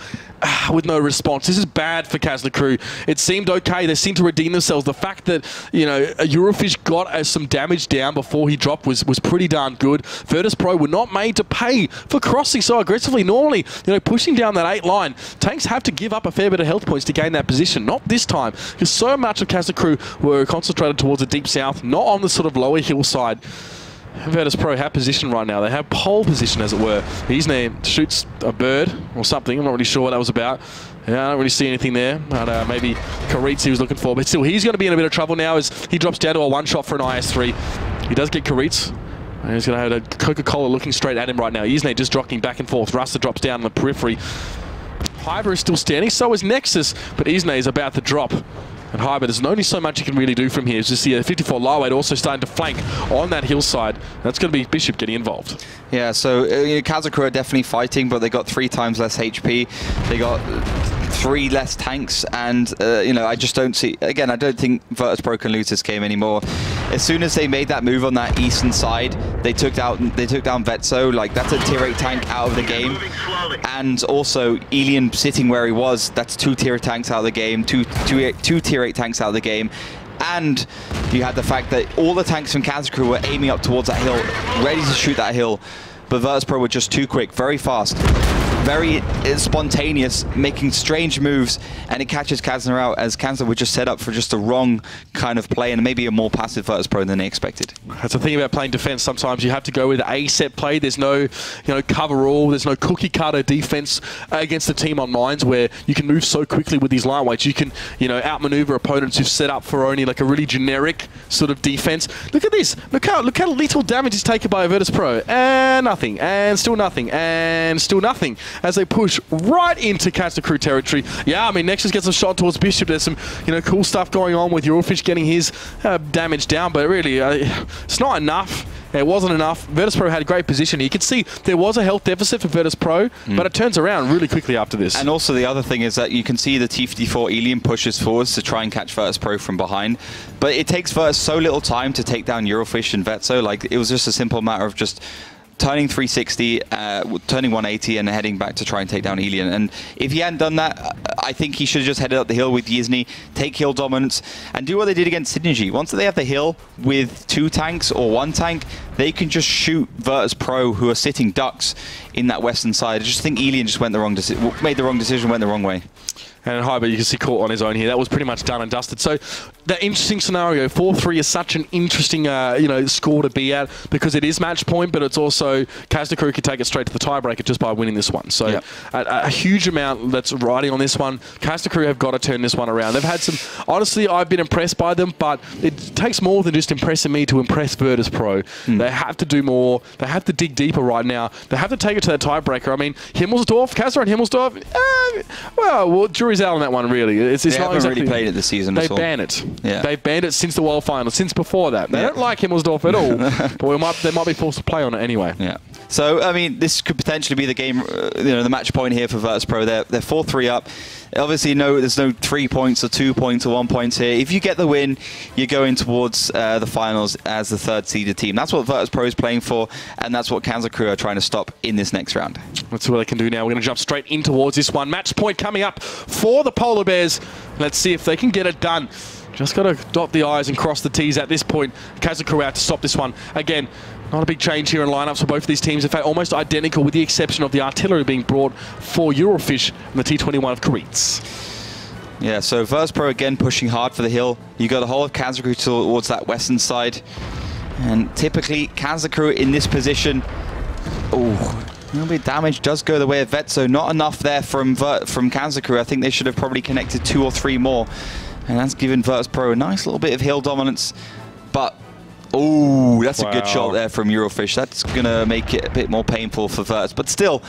[SPEAKER 1] with no response. This is bad for Kazna crew. It seemed okay. They seemed to redeem themselves. The fact that, you know, Eurofish got some damage down before he dropped was pretty darn good. Virtus Pro were not made to pay for crossing so aggressively. Normally, you know, pushing down that 8 line, tanks have to give up a fair bit of health points to gain that position. Not this time, because so much of Kazna crew were concentrated towards the deep south, not on the sort of lower hillside. Virtus Pro have position right now. They have pole position, as it were. His name shoots a bird or something. I'm not really sure what that was about. Yeah, I don't really see anything there. But maybe Karitz he was looking for. But still, he's going to be in a bit of trouble now as he drops down to a 1 shot for an IS-3. He does get Karitz. And he's going to have a Coca-Cola looking straight at him right now. Isne just jockeying back and forth. Rasta drops down on the periphery. Hyber is still standing. So is Nexus. But Isne is about to drop. And Hyber, there's only so much you can really do from here. It's just the 54 Lawade also starting to flank on that hillside. That's going to be Bishop getting involved. Yeah,
[SPEAKER 2] so Kazna are definitely fighting, but they got 3 times less HP. They got 3 less tanks, and you know, I just don't see. Again, I don't think Virtus Pro can lose this game anymore. As soon as they made that move on that eastern side, they took down Vetso. Like, that's a tier 8 tank out of the game, and also Ilian sitting where he was. That's 2 tier tanks out of the game. Two tier 8 tanks out of the game. And you had the fact that all the tanks from Kazna were aiming up towards that hill, ready to shoot that hill. But Virtus Pro were just too quick, very fast, very spontaneous, making strange moves, and it catches Kazna out, as Kazna were just set up for just the wrong kind of play and maybe a more passive Virtus Pro than they expected.
[SPEAKER 1] That's the thing about playing defense. Sometimes you have to go with a set play. There's no, you know, cover all. There's no cookie cutter defense against a team on mines where you can move so quickly with these lightweights. You can, you know, outmaneuver opponents who've set up for only like a really generic sort of defense. Look at this. Look how little damage is taken by a Virtus Pro, and nothing, and still nothing, and still nothing, as they push right into Kazna crew territory. Yeah, I mean, Nexus gets a shot towards Bishop. There's some, you know, cool stuff going on with Eurofish getting his damage down, but really, it's not enough. It wasn't enough. Virtus Pro had a great position. You could see there was a health deficit for Virtus Pro, but it turns around really quickly after this.
[SPEAKER 2] And also the other thing is that you can see the T54 Ilian pushes forwards to try and catch Virtus Pro from behind, but it takes Virtus so little time to take down Eurofish and Vetso. Like, it was just a simple matter of just turning 360, turning 180, and heading back to try and take down Elian. And if he hadn't done that, I think he should have just headed up the hill with Yizny, take hill dominance, and do what they did against Synergy. Once they have the hill with 2 tanks or 1 tank, they can just shoot Virtus Pro, who are sitting ducks in that western side. I just think Elian just went the wrong made the wrong decision, went the wrong way.
[SPEAKER 1] And Hyber, you can see caught on his own here. That was pretty much done and dusted. So that interesting scenario, 4-3 is such an interesting score to be at, because it is match point, but it's also Kazna Crew could take it straight to the tiebreaker just by winning this one. So a huge amount that's riding on this one. Kazna Crew have got to turn this one around. They've had some, honestly, I've been impressed by them, but it takes more than just impressing me to impress Virtus Pro. They have to do more. They have to dig deeper right now. They have to take it to that tiebreaker. I mean, Himmelsdorf, Kazna and Himmelsdorf, well, jury's out on that one, really. It's
[SPEAKER 2] they
[SPEAKER 1] not
[SPEAKER 2] haven't
[SPEAKER 1] exactly,
[SPEAKER 2] really played it this season.
[SPEAKER 1] They ban it.
[SPEAKER 2] Yeah.
[SPEAKER 1] They've banned it since the World Final, since before that. They don't like Himmelsdorf at all, but they might be forced to play on it anyway.
[SPEAKER 2] Yeah. So, I mean, this could potentially be the game, the match point here for Virtus Pro. They're 4-3 up. Obviously, there's no 3 points or 2 points or 1 point here. If you get the win, you're going towards the finals as the third seeded team. That's what Virtus Pro is playing for, and that's what Kazna Crew are trying to stop in this next round.
[SPEAKER 1] That's what they can do now. We're going to jump straight in towards this one. Match point coming up for the Polar Bears. Let's see if they can get it done. Just got to dot the I's and cross the T's at this point. Kazna Crew out to stop this one. Again, not a big change here in lineups for both of these teams. In fact, almost identical, with the exception of the artillery being brought for Eurofish and the T21 of Karitz.
[SPEAKER 2] Yeah, so Virtus Pro again pushing hard for the hill. You got the whole of Kazna Crew towards that western side. And typically, Kazna Crew in this position, a little bit of damage does go the way of Vetso. Not enough there from Kazna Crew. I think they should have probably connected 2 or 3 more. And that's given Virtus Pro a nice little bit of hill dominance. But, that's a good shot there from Eurofish. That's going to make it a bit more painful for Virtus. But still,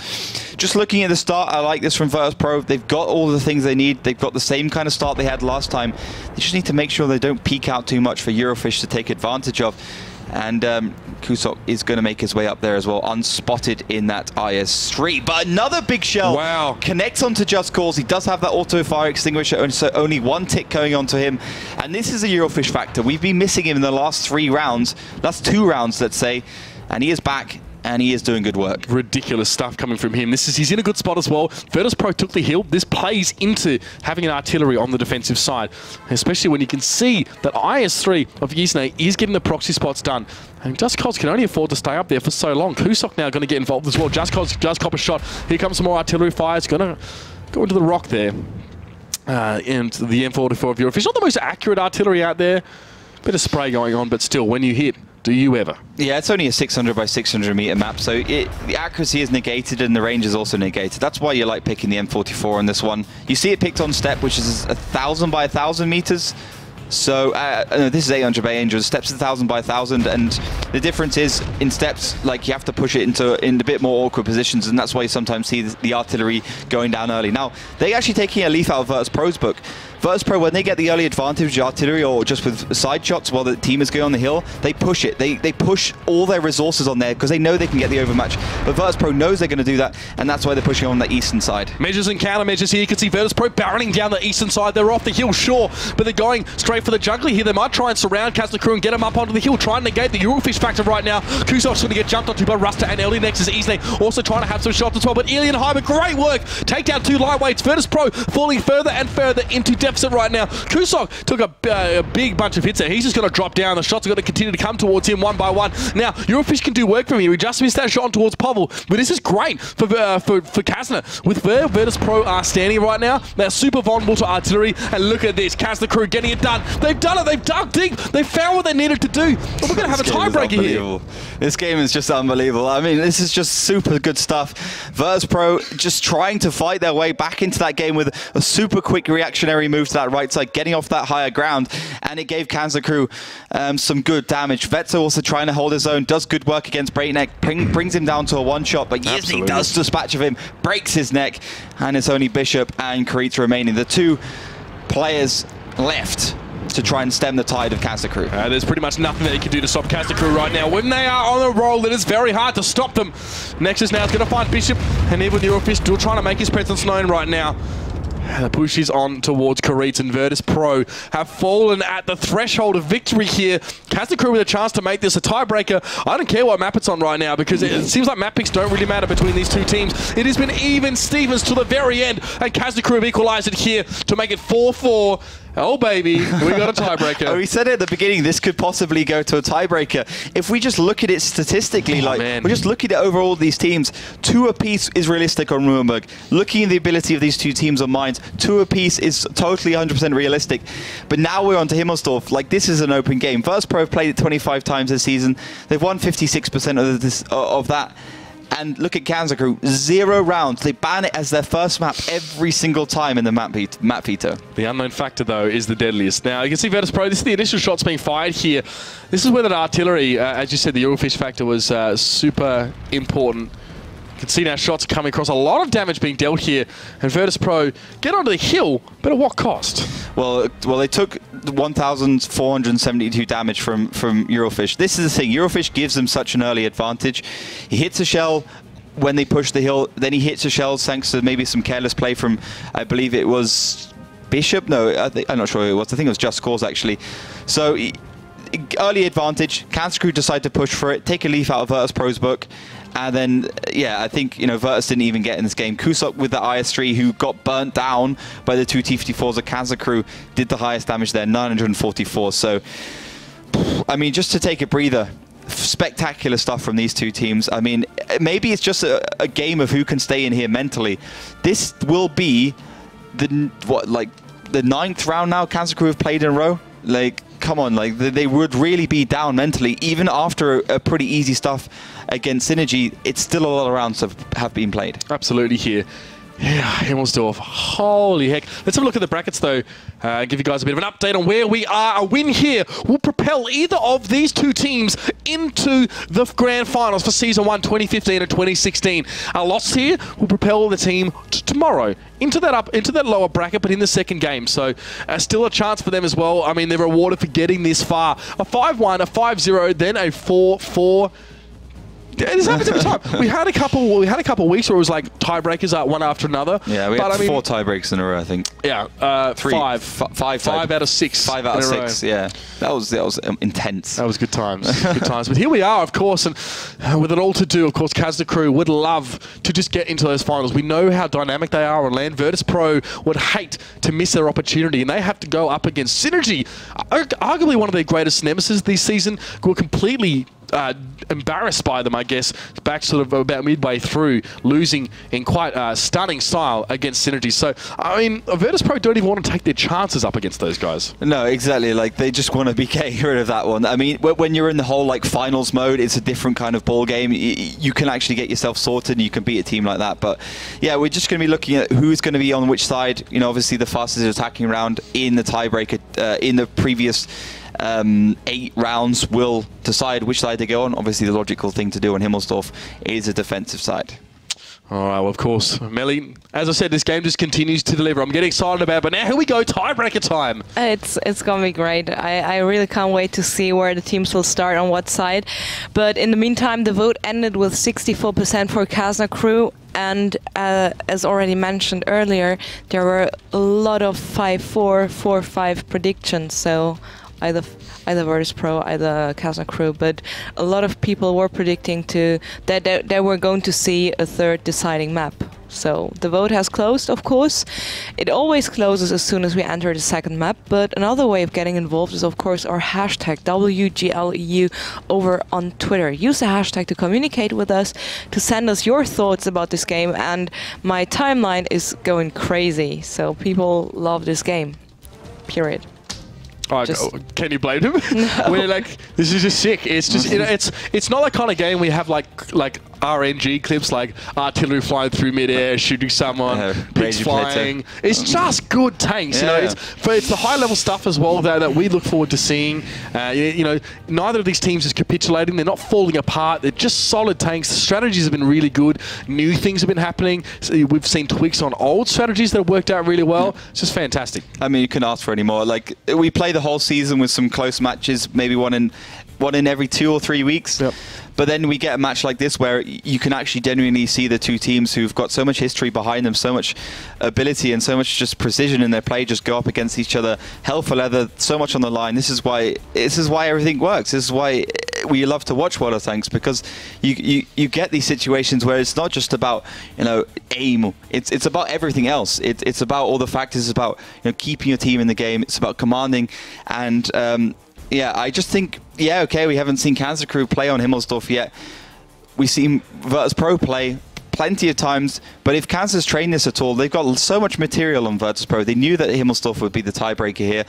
[SPEAKER 2] just looking at the start, I like this from Virtus Pro. They've got all the things they need. They've got the same kind of start they had last time. They just need to make sure they don't peek out too much for Eurofish to take advantage of. And Kusok is going to make his way up there as well, unspotted in that IS-3. But another big shell connects onto Just Cause. He does have that auto fire extinguisher, so only 1 tick going onto him. And this is a Eurofish factor. We've been missing him in the last 3 rounds. That's 2 rounds, let's say. And he is back. And he is doing good work. Ridiculous
[SPEAKER 1] stuff coming from him. He's in a good spot as well. Virtus Pro took the hill. This plays into having an artillery on the defensive side, especially when you can see that IS-3 of Yizne is getting the proxy spots done. And Just Cause can only afford to stay up there for so long. Kusok now going to get involved as well. Just Cause does cop a shot. Here comes some more artillery fires. Going to go into the rock there. And the M44 of Eurofish. Not the most accurate artillery out there. Bit of spray going on, but still, when you hit, do you ever? Yeah, it's only a 600 by 600 meter map, so the accuracy is negated and the range is also negated. That's why you like picking the M44 on this one. You see it picked on step, which is 1,000 by 1,000 meters. So this is 800 by 800. Steps 1,000 by 1,000, and the difference is in steps, like you have to push it in a bit more awkward positions, and that's why you sometimes see the artillery going down early. Now they're actually taking a leaf out of Virtus Pro's book. Virtus Pro, when they get the early advantage with artillery or just with side shots while the team is going on the hill, they push it. They push all their resources on there because they know they can get the overmatch. But Virtus Pro knows they're going to do that, and that's why they're pushing on the eastern side. Measures and countermeasures here. You can see Virtus Pro barreling down the eastern side. They're off the hill, sure, but they're going straight for the juggler here. They might try and surround Kazna Crew and get him up onto the hill, try and negate the Eurofish factor right now. Kusok's going to get jumped onto by Rusta and Ellie. Next is Isne, also trying to have some shots as well. But Elian Hyber, great work. Take down 2 lightweights. Virtus Pro falling further and further into deficit right now. Kusok took a big bunch of hits there. He's just going to drop down. The shots are going to continue to come towards him one by one. Now, Eurofish can do work from here. We just missed that shot towards Pavel, but this is great for Kazna. With where Virtus Pro are standing right now, they're super vulnerable to artillery, and look at this. Kazna Crew getting it done. They've done it. They've dug deep. They found what they needed to do. But we're going to have a tiebreaker here. This game is just unbelievable. I mean, this is just super good stuff. Virtus Pro just trying to fight their way back into that game with a super quick reactionary move to that right side, getting off that higher ground, and it gave Kazna Crew some good damage. Vetso also trying to hold his own, does good work against Breakneck, brings him down to a 1-shot, but Yizny does dispatch of him, breaks his neck, and it's only Bishop and Karitz remaining, the 2 players left to try and stem the tide of Kazna Crew. There's pretty much nothing that he can do to stop Kazna Crew right now. When they are on a roll, it is very hard to stop them. Nexus now is going to find Bishop, and even Eurofish still trying to make his presence known right now. The push is on towards Karit, and Virtus.pro have fallen at the threshold of victory here. Kazna Crew with a chance to make this a tiebreaker. I don't care what map it's on right now, because it seems like map picks don't really matter between these two teams. It has been even Stevens to the very end, and Kazna Crew have equalized it here to make it 4-4. Oh, baby, we got a tiebreaker.
[SPEAKER 2] We said it at the beginning, this could possibly go to a tiebreaker. If we just look at it statistically, we just look at it over all these teams, 2 apiece is realistic on Ruinberg. Looking at the ability of these two teams on Mainz, 2 apiece is totally 100% realistic. But now we're on to Himmelsdorf. Like, this is an open game. Virtus.pro have played it 25 times this season. They've won 56% of that. And look at Kazna Crew, 0 rounds. They ban it as their first map every single time in the map veto.
[SPEAKER 1] The unknown factor, though, is the deadliest. Now, you can see Virtus.pro, this is the initial shots being fired here. This is where that artillery, as you said, the Eurofish factor was super important. You can see now shots coming across, a lot of damage being dealt here, and Virtus.pro get onto the hill, but at what cost?
[SPEAKER 2] Well, they took 1,472 damage from Eurofish. This is the thing, Eurofish gives them such an early advantage. He hits a shell when they push the hill, then he hits a shell thanks to maybe some careless play from, I believe it was Bishop? No, I'm not sure who it was. I think it was Just Cause, actually. So, early advantage. Kazna Crew decide to push for it, take a leaf out of Virtus.pro's book. And then, yeah, I think, Virtus didn't even get in this game. Kusok with the IS-3, who got burnt down by the 2 T-54s of Kazna Crew, did the highest damage there, 944. So, I mean, just to take a breather, spectacular stuff from these two teams. I mean, maybe it's just a game of who can stay in here mentally. This will be the 9th round now Kazna Crew have played in a row. Like, come on, like they would really be down mentally, even after a pretty easy stuff against Synergy. It's still a lot of rounds have been played.
[SPEAKER 1] Absolutely here. Yeah, Himmelsdorf. Holy heck. Let's have a look at the brackets, though. Give you guys a bit of an update on where we are. A win here will propel either of these two teams into the grand finals for Season 1 2015 and 2016. A loss here will propel the team tomorrow into that lower bracket, but in the second game. So still a chance for them as well. I mean, they're rewarded for getting this far. A 5-1, a 5-0, then a 4-4. This happens every time. We had a couple weeks where it was like tiebreakers one after another.
[SPEAKER 2] Yeah, we had 4 tiebreaks in a row, I think.
[SPEAKER 1] Yeah, 5 out of 6.
[SPEAKER 2] 5 out of 6. Yeah, that was intense.
[SPEAKER 1] That was good times. Good times. But here we are, of course, and with it all to do, of course, Kazna Crew would love to just get into those finals. We know how dynamic they are on land. Virtus.pro would hate to miss their opportunity, and they have to go up against Synergy, arguably one of their greatest nemesis this season. Who were completely embarrassed by them, I guess, back sort of about midway through, losing in quite stunning style against Synergy. So, I mean, Virtus.pro don't even want to take their chances up against those guys.
[SPEAKER 2] No, exactly. Like, they just want to be getting rid of that one. I mean, when you're in the whole, like, finals mode, it's a different kind of ball game. You can actually get yourself sorted and you can beat a team like that. But, yeah, we're just going to be looking at who's going to be on which side. Obviously the fastest attacking round in the tiebreaker, in the previous 8 rounds will decide which side they go on. Obviously, the logical thing to do on Himmelsdorf is a defensive side.
[SPEAKER 1] All right, well, of course, Melly, as I said, this game just continues to deliver. I'm getting excited about it, but now here we go, tiebreaker time.
[SPEAKER 3] It's going to be great. I really can't wait to see where the teams will start on what side. But in the meantime, the vote ended with 64% for Kazna Crew. And as already mentioned earlier, there were a lot of 5-4, 4-5 predictions. So either Virtus.pro, either Kazna Crew, but a lot of people were predicting that we're going to see a third deciding map. So the vote has closed, of course. It always closes as soon as we enter the second map, but another way of getting involved is, of course, our hashtag WGLEU over on Twitter. Use the hashtag to communicate with us, to send us your thoughts about this game, and my timeline is going crazy, so people love this game. Period.
[SPEAKER 1] Can you blame him?
[SPEAKER 3] No.
[SPEAKER 1] We're like, this is just sick. It's just, it's not that kind of game we have like RNG clips, like artillery flying through midair, shooting someone, pigs flying. It's just good tanks, it's the high level stuff as well that we look forward to seeing. Neither of these teams is capitulating. They're not falling apart. They're just solid tanks. The strategies have been really good. New things have been happening. So we've seen tweaks on old strategies that have worked out really well. It's just fantastic.
[SPEAKER 2] I mean, you can ask for any more. Like, we play the whole season with some close matches, maybe one in one in every 2 or 3 weeks.
[SPEAKER 1] Yep.
[SPEAKER 2] But then we get a match like this where you can actually genuinely see the two teams who've got so much history behind them, so much ability and so much just precision in their play, just go up against each other, hell for leather, so much on the line. This is why everything works. This is why we love to watch World of Tanks, because you get these situations where it's not just about aim. It's about everything else. It's about all the factors. It's about keeping your team in the game. It's about commanding and. Yeah, I just think, okay, we haven't seen Kazna Crew play on Himmelsdorf yet. We've seen Virtus.pro play plenty of times, but if Kaza's trained this at all, they've got so much material on Virtus.pro. They knew that Himmelsdorf would be the tiebreaker here.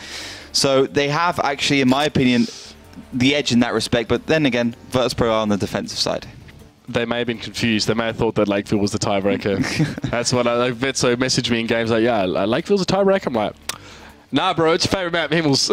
[SPEAKER 2] So they have actually, in my opinion, the edge in that respect. But then again, Virtus.pro are on the defensive side.
[SPEAKER 1] They may have been confused. They may have thought that Lakeville was the tiebreaker. That's what Vetso messaged me in games like, yeah, Lakeville's a tiebreaker. I'm like, nah, bro, it's your favourite map, Himmels.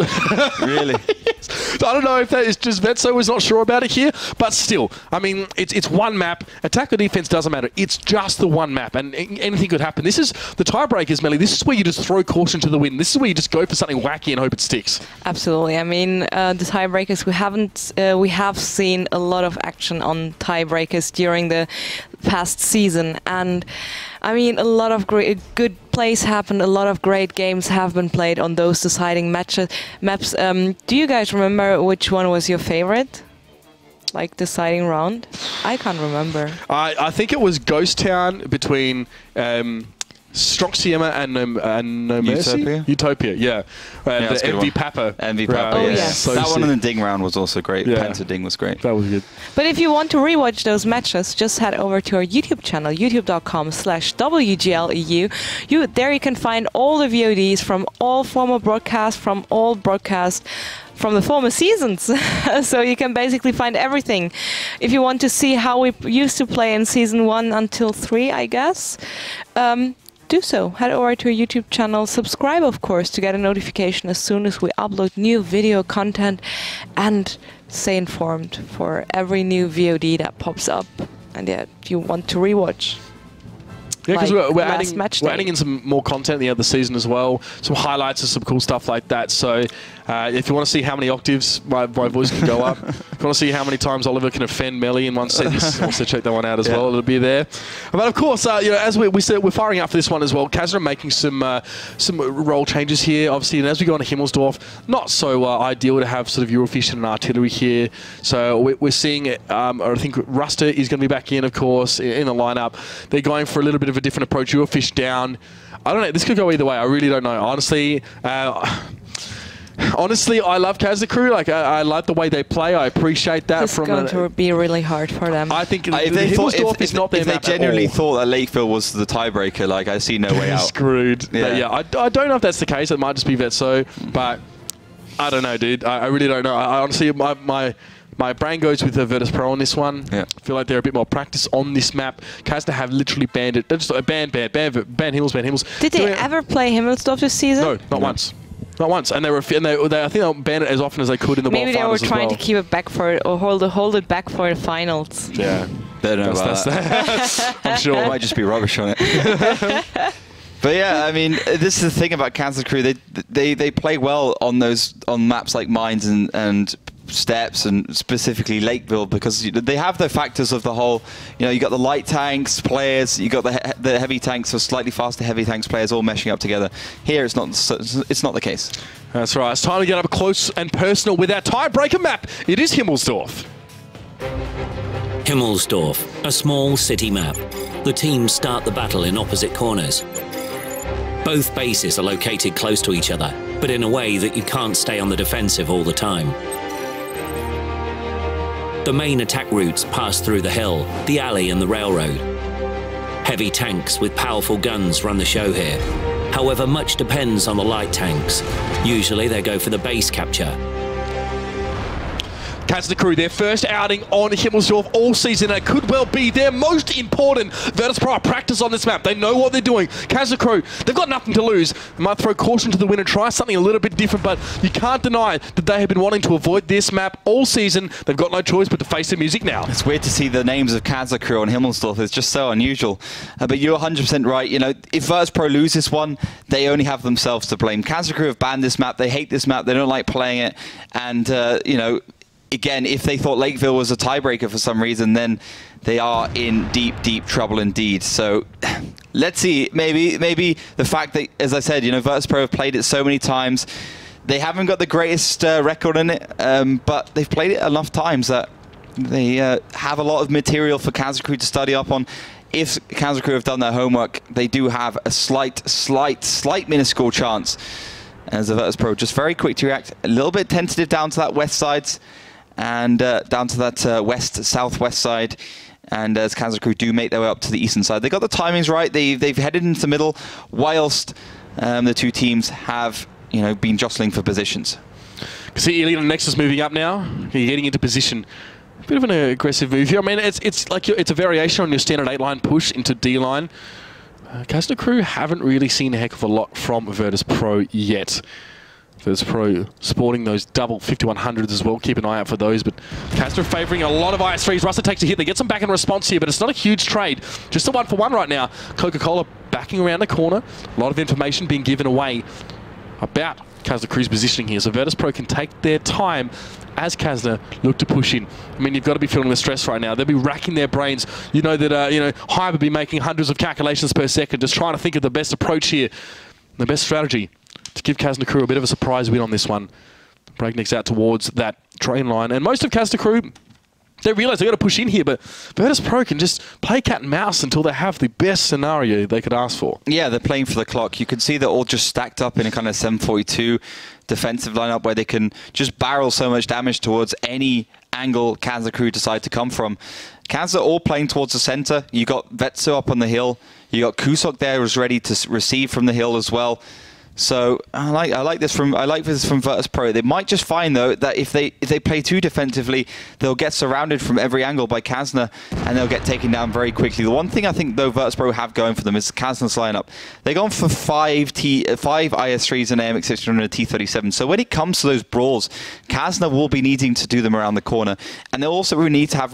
[SPEAKER 2] Really?
[SPEAKER 1] Yes. I don't know if that is just Vetso was not sure about it here, but still, I mean, it's one map. Attack or defense doesn't matter. It's just the one map, and anything could happen. This is the tiebreakers, Melly. This is where you just throw caution to the wind. This is where you just go for something wacky and hope it sticks.
[SPEAKER 3] Absolutely. I mean, the tiebreakers, we have seen a lot of action on tiebreakers during the past season, and I mean, a lot of good plays happened. A lot of great games have been played on those deciding maps. Do you guys remember which one was your favorite? Like deciding round? I can't remember.
[SPEAKER 1] I think it was Ghost Town between Stroxiema and No Mercy? Utopia, yeah. And the MV Papa.
[SPEAKER 2] MV Papa,
[SPEAKER 3] yeah. Yes.
[SPEAKER 1] So
[SPEAKER 2] that one in the Ding round was also great.
[SPEAKER 1] Yeah.
[SPEAKER 2] Penta Ding was great.
[SPEAKER 1] That was good.
[SPEAKER 3] But if you want to rewatch those matches, just head over to our YouTube channel, youtube.com/WGLEU. There you can find all the VODs from all former broadcasts, from all broadcasts from the former seasons. So you can basically find everything. If you want to see how we used to play in season 1 until 3, I guess, do so. Head over to our YouTube channel, subscribe of course to get a notification as soon as we upload new video content, and stay informed for every new VOD that pops up. And yeah, if you want to rewatch.
[SPEAKER 1] Yeah, because
[SPEAKER 3] like
[SPEAKER 1] we're
[SPEAKER 3] we're
[SPEAKER 1] adding in some more content at the end of the season as well, some highlights and some cool stuff like that. So if you want to see how many octaves my voice can go up, if you want to see how many times Oliver can offend Melly in one sentence, also check that one out as well. It'll be there. But of course, as we said, we're firing up for this one as well. Kazna making some role changes here, obviously, and as we go on to Himmelsdorf, not so ideal to have sort of Eurofish and artillery here. So we're seeing, I think Ruster is going to be back in, of course, in the lineup. They're going for a little bit of a different approach. Eurofish down. I don't know. This could go either way. I really don't know. Honestly, I love Kazna Crew. Like, I like the way they play. I appreciate that.
[SPEAKER 3] It's going to be really hard for them.
[SPEAKER 1] I think
[SPEAKER 2] if they genuinely thought that Lakeville was the tiebreaker, like, I see no way out.
[SPEAKER 1] Screwed.
[SPEAKER 2] Yeah.
[SPEAKER 1] I don't know if that's the case. It might just be Vetso, but I don't know, dude. I really don't know. I honestly, my brain goes with the Virtus.pro on this one.
[SPEAKER 2] Yeah.
[SPEAKER 1] I feel like they're a bit more practice on this map. Kazna have literally banned it. They just ban Himmels.
[SPEAKER 3] Did they ever play Himmelsdorf this season?
[SPEAKER 1] No, not once. Not once. And I think they'll ban it as often as they could in the
[SPEAKER 3] Maybe
[SPEAKER 1] World Finals
[SPEAKER 3] they were trying to keep it back for it, or hold it back for the finals.
[SPEAKER 1] Yeah.
[SPEAKER 2] They don't know about that.
[SPEAKER 1] I'm sure.
[SPEAKER 2] It might just be rubbish on it. But yeah, I mean, this is the thing about Kazna Crew. They play well on maps like Mines and Steps, and specifically Lakeville, because they have the factors of the whole, you got the light tanks players, you got the heavy tanks, or slightly faster heavy tanks players all meshing up together. Here it's not the case.
[SPEAKER 1] That's right. It's time to get up close and personal with our tiebreaker map. It is Himmelsdorf.
[SPEAKER 4] Himmelsdorf, a small city map. The teams start the battle in opposite corners. Both bases are located close to each other, but in a way that you can't stay on the defensive all the time. The main attack routes pass through the hill, the alley and the railroad. Heavy tanks with powerful guns run the show here. However, much depends on the light tanks. Usually they go for the base capture.
[SPEAKER 1] Kazna Crew, their first outing on Himmelsdorf all season. It could well be their most important Virtus.pro practice on this map. They know what they're doing. Kazna Crew, they've got nothing to lose. They might throw caution to the wind and try something a little bit different, but you can't deny that they have been wanting to avoid this map all season. They've got no choice but to face the music now.
[SPEAKER 2] It's weird to see the names of Kazna Crew on Himmelsdorf. It's just so unusual. But you're 100% right. If Virtus.pro lose this one, they only have themselves to blame. Kazna Crew have banned this map. They hate this map. They don't like playing it. And, again, if they thought Lakeville was a tiebreaker for some reason, then they are in deep, deep trouble indeed. So let's see. Maybe the fact that, as I said, Virtus.pro have played it so many times. They haven't got the greatest record in it, but they've played it enough times that they have a lot of material for Kazna to study up on. If Kazna have done their homework, they do have a slight minuscule chance. As the Virtus.pro just very quick to react, a little bit tentative down to that west side, and down to that west-southwest side. And as Kazna do make their way up to the eastern side, they got the timings right. They've headed into the middle, whilst the two teams have been jostling for positions.
[SPEAKER 1] See, Elite and Nexus moving up now. You're getting into position. A bit of an aggressive move here. I mean, it's like it's a variation on your standard 8-line push into D-line. Kazna haven't really seen a heck of a lot from Virtus.pro yet. Virtus.pro sporting those double 5100s as well. Keep an eye out for those. But Kazna favouring a lot of IS3s. Ruster takes a hit. They get some back in response here, but it's not a huge trade. Just a 1-for-1 right now. Coca-Cola backing around the corner. A lot of information being given away about Kazna positioning here. So Virtus.pro can take their time as Kazna look to push in. I mean, you've got to be feeling the stress right now. They'll be racking their brains. You know that, Hive will be making hundreds of calculations per second, just trying to think of the best approach here, the best strategy to give Kazna a bit of a surprise win on this one. Breakneck's out towards that train line. And most of Kazna they realise they've got to push in here, but Virtus.pro can just play cat and mouse until they have the best scenario they could ask for.
[SPEAKER 2] Yeah, they're playing for the clock. You can see they're all just stacked up in a kind of 742 defensive lineup where they can just barrel so much damage towards any angle Kazna decide to come from. Kazna all playing towards the center. You got Vetso up on the hill. You got Kusok there who's ready to receive from the hill as well. So I like this from Virtus.pro. They might just find though that if they play too defensively, they'll get surrounded from every angle by Kazna and they'll get taken down very quickly. The one thing I think though Virtus.pro have going for them is Kazna's lineup. They're going for five IS3s and AMX-16 and a T-37. So when it comes to those brawls, Kazna will be needing to do them around the corner, and they'll also need to have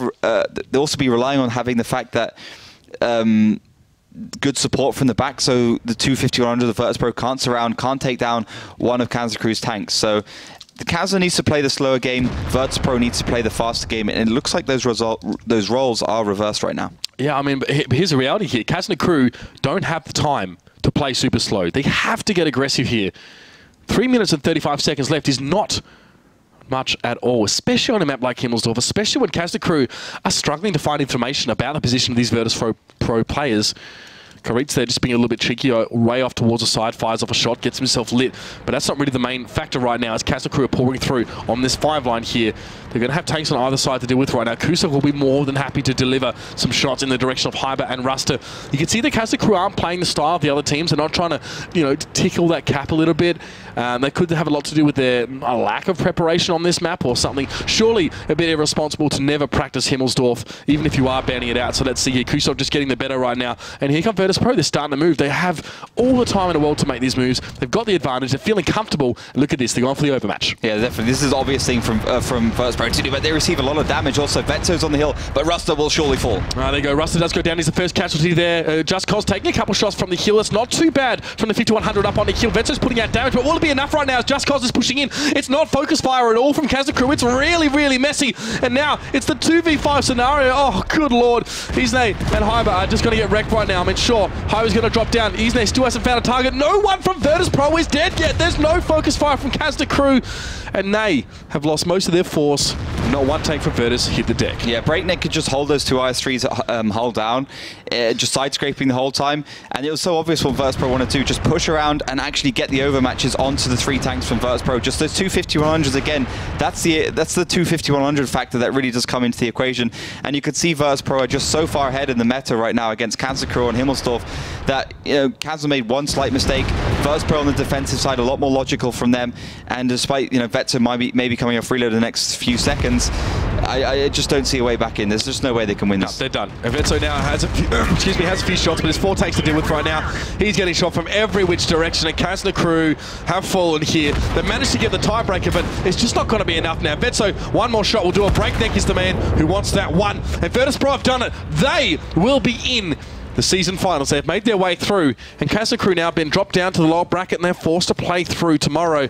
[SPEAKER 2] they'll also be relying on having the fact that good support from the back, so the 250-100 of Virtus.pro can't surround, can't take down one of Kazna tanks. So the Kazna needs to play the slower game, Virtus.pro needs to play the faster game, and it looks like those roles are reversed right now. Yeah,
[SPEAKER 1] I mean, but here's the reality here. Kazna don't have the time to play super slow. They have to get aggressive here. 3 minutes and 35 seconds left is not much at all, especially on a map like Himmelsdorf, especially when Kazna are struggling to find information about the position of these Virtus.pro players. Karitz there just being a little bit cheeky, way off towards the side, fires off a shot, gets himself lit. But that's not really the main factor right now as Kazna are pouring through on this 5-line here. They're going to have tanks on either side to deal with right now. Kusok will be more than happy to deliver some shots in the direction of Hyber and Ruster. You can see the Kazna aren't playing the style of the other teams. They're not trying to, tickle that cap a little bit. They could have a lot to do with their lack of preparation on this map or something. Surely a bit irresponsible to never practice Himmelsdorf, even if you are banning it out. So let's see here. Kusok just getting the better right now. And here come Virtus.pro. They're starting to move. They have all the time in the world to make these moves. They've got the advantage. They're feeling comfortable. And look at this. They're going for the overmatch.
[SPEAKER 2] Yeah, definitely. This is the obvious thing from Virtus.pro to do, but they receive a lot of damage. Also, Vetso's on the hill, but Ruster will surely fall.
[SPEAKER 1] There you go. Ruster does go down. He's the first casualty there. Just Cause taking a couple shots from the hill. It's not too bad from the 5100 up on the hill. Vetso's putting out damage, but will it be enough right now as Just Cause is pushing in? It's not focus fire at all from Kazna. It's really, really messy. And now it's the 2v5 scenario. Oh, good lord. Isne and Hyber are just going to get wrecked right now. I mean, sure, Hyber's going to drop down. Isne still hasn't found a target. No one from Virtus.pro is dead yet. There's no focus fire from Kazna. And they have lost most of their force. Not one tank from Virtus hit the deck.
[SPEAKER 2] Yeah, Breakneck could just hold those two IS3s hull down, just side scraping the whole time. And it was so obvious what Virtus.pro wanted to do, just push around and actually get the overmatches onto the 3 tanks from Virtus.pro. Just those 250-100s again. That's the 250-100 factor that really does come into the equation. And you could see Virtus.pro are just so far ahead in the meta right now against Kazna and Himmelsdorf that Kazna made one slight mistake. Virtus.pro on the defensive side a lot more logical from them. And despite Vetso maybe coming off reload in the next few seconds, I just don't see a way back in. There's just no way they can win this.
[SPEAKER 1] They're done. Vetso now has a few, has a few shots, but there's 4 takes to deal with right now. He's getting shot from every which direction, and Kazna have fallen here. They managed to get the tiebreaker, but it's just not going to be enough now. Vetso, one more shot will do it. Breakneck is the man who wants that one, and Virtus.pro have done it. They will be in the season finals. They've made their way through, and Kazna now been dropped down to the lower bracket, and they're forced to play through tomorrow.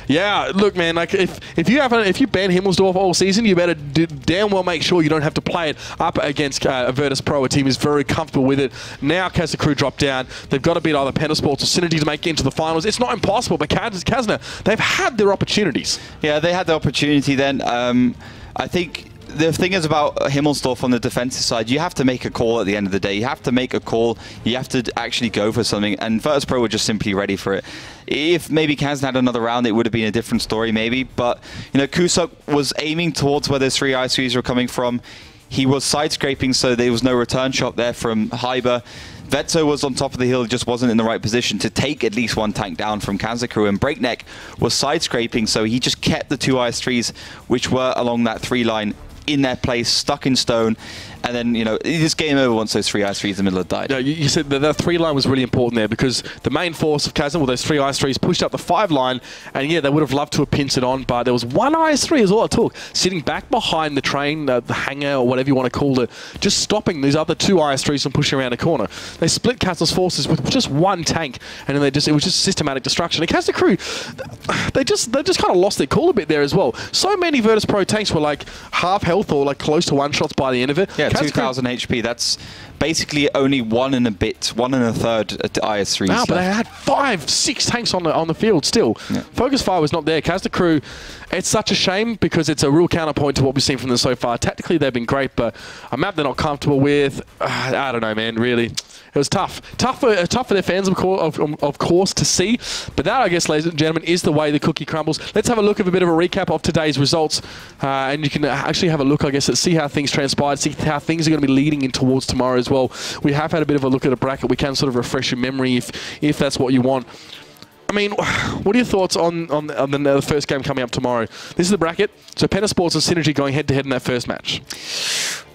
[SPEAKER 1] Yeah, look, man. Like if you ban Himmelsdorf all season, you better damn well make sure you don't have to play it up against a Virtus Pro. A team is very comfortable with it. Now Kazna Crew drop down. They've got to beat either Pentasports or Synergy to make it into the finals. It's not impossible, but Kazna, they've had their opportunities.
[SPEAKER 2] Yeah, they had the opportunity then. I think the thing is about Himmelsdorf on the defensive side, you have to make a call at the end of the day. You have to make a call. You have to actually go for something. And Virtus Pro were just simply ready for it. If maybe Kazna had another round, it would have been a different story maybe. But, you know, Kusuk was aiming towards where those 3 IS3s were coming from. He was side-scraping, so there was no return shot there from Hyber. Vetso was on top of the hill, just wasn't in the right position to take at least one tank down from Kazna Crew, and Breakneck was side-scraping, so he just kept the 2 IS3s, which were along that 3 line, in their place, stuck in stone, and then, you know, this game over once those 3 IS3s in the middle had died.
[SPEAKER 1] Yeah, you said that 3 line was really important there because the main force of Kazna, well, those 3 IS3s pushed up the 5 line, and yeah, they would have loved to have pinched it on, but there was 1 IS3 is all it took, sitting back behind the train, the hangar, or whatever you want to call it, just stopping these other 2 IS3s from pushing around a corner. They split Kazna's forces with just 1 tank, and then it was just systematic destruction. And Kazna Crew, they just kind of lost their cool a bit there as well. So many Virtus Pro tanks were like half health or like close to 1 shots by the end of it.
[SPEAKER 2] Yeah, 2,000 HP. That's basically only 1 and a bit, 1 1/3 at IS3.
[SPEAKER 1] No, but they had 5, 6 tanks on the field still. Yeah. Focus fire was not there. Kazna Crew, it's such a shame because it's a real counterpoint to what we've seen from them so far. Tactically, they've been great, but a map they're not comfortable with, I don't know, man, really. It was tough. Tough for their fans, of course, to see. But that, I guess, ladies and gentlemen, is the way the cookie crumbles. Let's have a look at a bit of a recap of today's results. And you can actually have a look, I guess, at see how things transpired, see how things are going to be leading in towards tomorrow as well. We have had a bit of a look at a bracket. We can sort of refresh your memory if that's what you want. I mean, what are your thoughts on the first game coming up tomorrow? This is the bracket. So Pentasports and Synergy going head-to-head in that first match.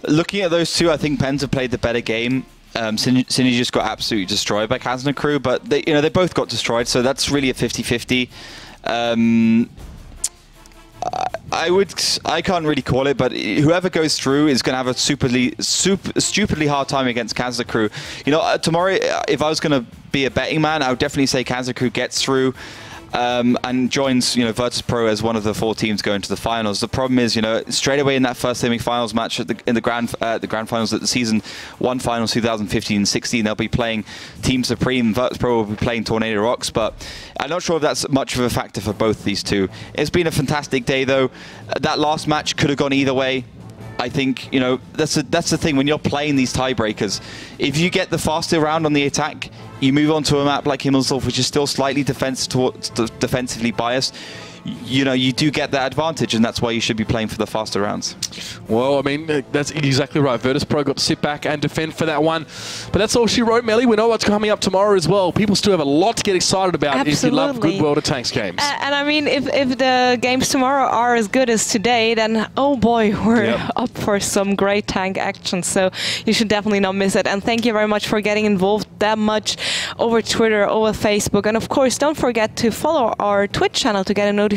[SPEAKER 1] Looking at those two, I think Pens have played the better game. Synergy just got absolutely destroyed by Kazna Crew, but they both got destroyed, so that's really a 50-50. I can't really call it, but whoever goes through is going to have a stupidly hard time against Kazna Crew. You know, tomorrow, if I was going to be a betting man, I would definitely say Kazna Crew gets through. And joins, Virtus Pro as one of the 4 teams going to the finals. The problem is, straight away in that first semi-finals match in the grand finals at the season 1 finals 2015-16, they'll be playing Team Supreme. Virtus Pro will be playing Tornado Rocks, but I'm not sure if that's much of a factor for both these two. It's been a fantastic day, though. That last match could have gone either way. I think, that's the thing when you're playing these tiebreakers. If you get the faster round on the attack, you move on to a map like Himmelsdorf, which is still slightly defensively biased. You do get that advantage, and that's why you should be playing for the faster rounds. Well, I mean, that's exactly right. Virtus Pro got to sit back and defend for that one. But that's all she wrote, Melly. We know what's coming up tomorrow as well. People still have a lot to get excited about.
[SPEAKER 3] Absolutely.
[SPEAKER 1] If you love good World of Tanks games.
[SPEAKER 3] And I mean, if the games tomorrow are as good as today, then, oh boy, we're up for some great tank action. So you should definitely not miss it. And thank you very much for getting involved that much over Twitter, over Facebook. And of course, don't forget to follow our Twitch channel to get a notification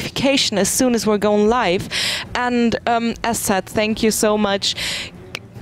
[SPEAKER 3] as soon as we're going live. And as said, thank you so much.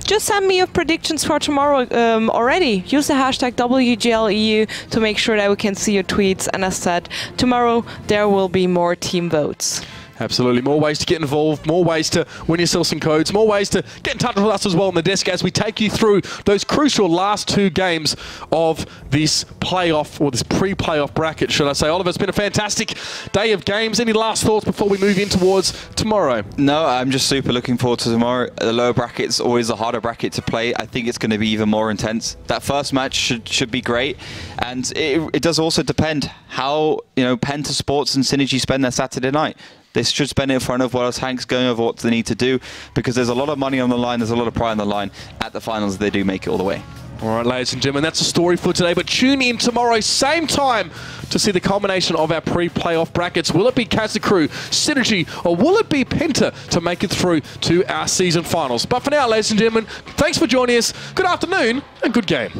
[SPEAKER 3] Just send me your predictions for tomorrow already. Use the hashtag WGLEU to make sure that we can see your tweets. And as said, tomorrow there will be more team votes. Absolutely. More ways to get involved, more ways to win yourself some codes, more ways to get in touch with us as well on the desk as we take you through those crucial last 2 games of this playoff, or this pre-playoff bracket, should I say. Oliver, it's been a fantastic day of games. Any last thoughts before we move in towards tomorrow? No, I'm just super looking forward to tomorrow. The lower bracket's always a harder bracket to play. I think it's going to be even more intense. That first match should be great. And it does also depend how, Pentasports and Synergy spend their Saturday night. They should spend it in front of World of Tanks, going over what they need to do, because there's a lot of money on the line, there's a lot of pride on the line at the finals if they do make it all the way. All right, ladies and gentlemen, that's the story for today, but tune in tomorrow, same time, to see the culmination of our pre-playoff brackets. Will it be Kazna Crew, Synergy, or will it be Penta to make it through to our season finals? But for now, ladies and gentlemen, thanks for joining us. Good afternoon and good game.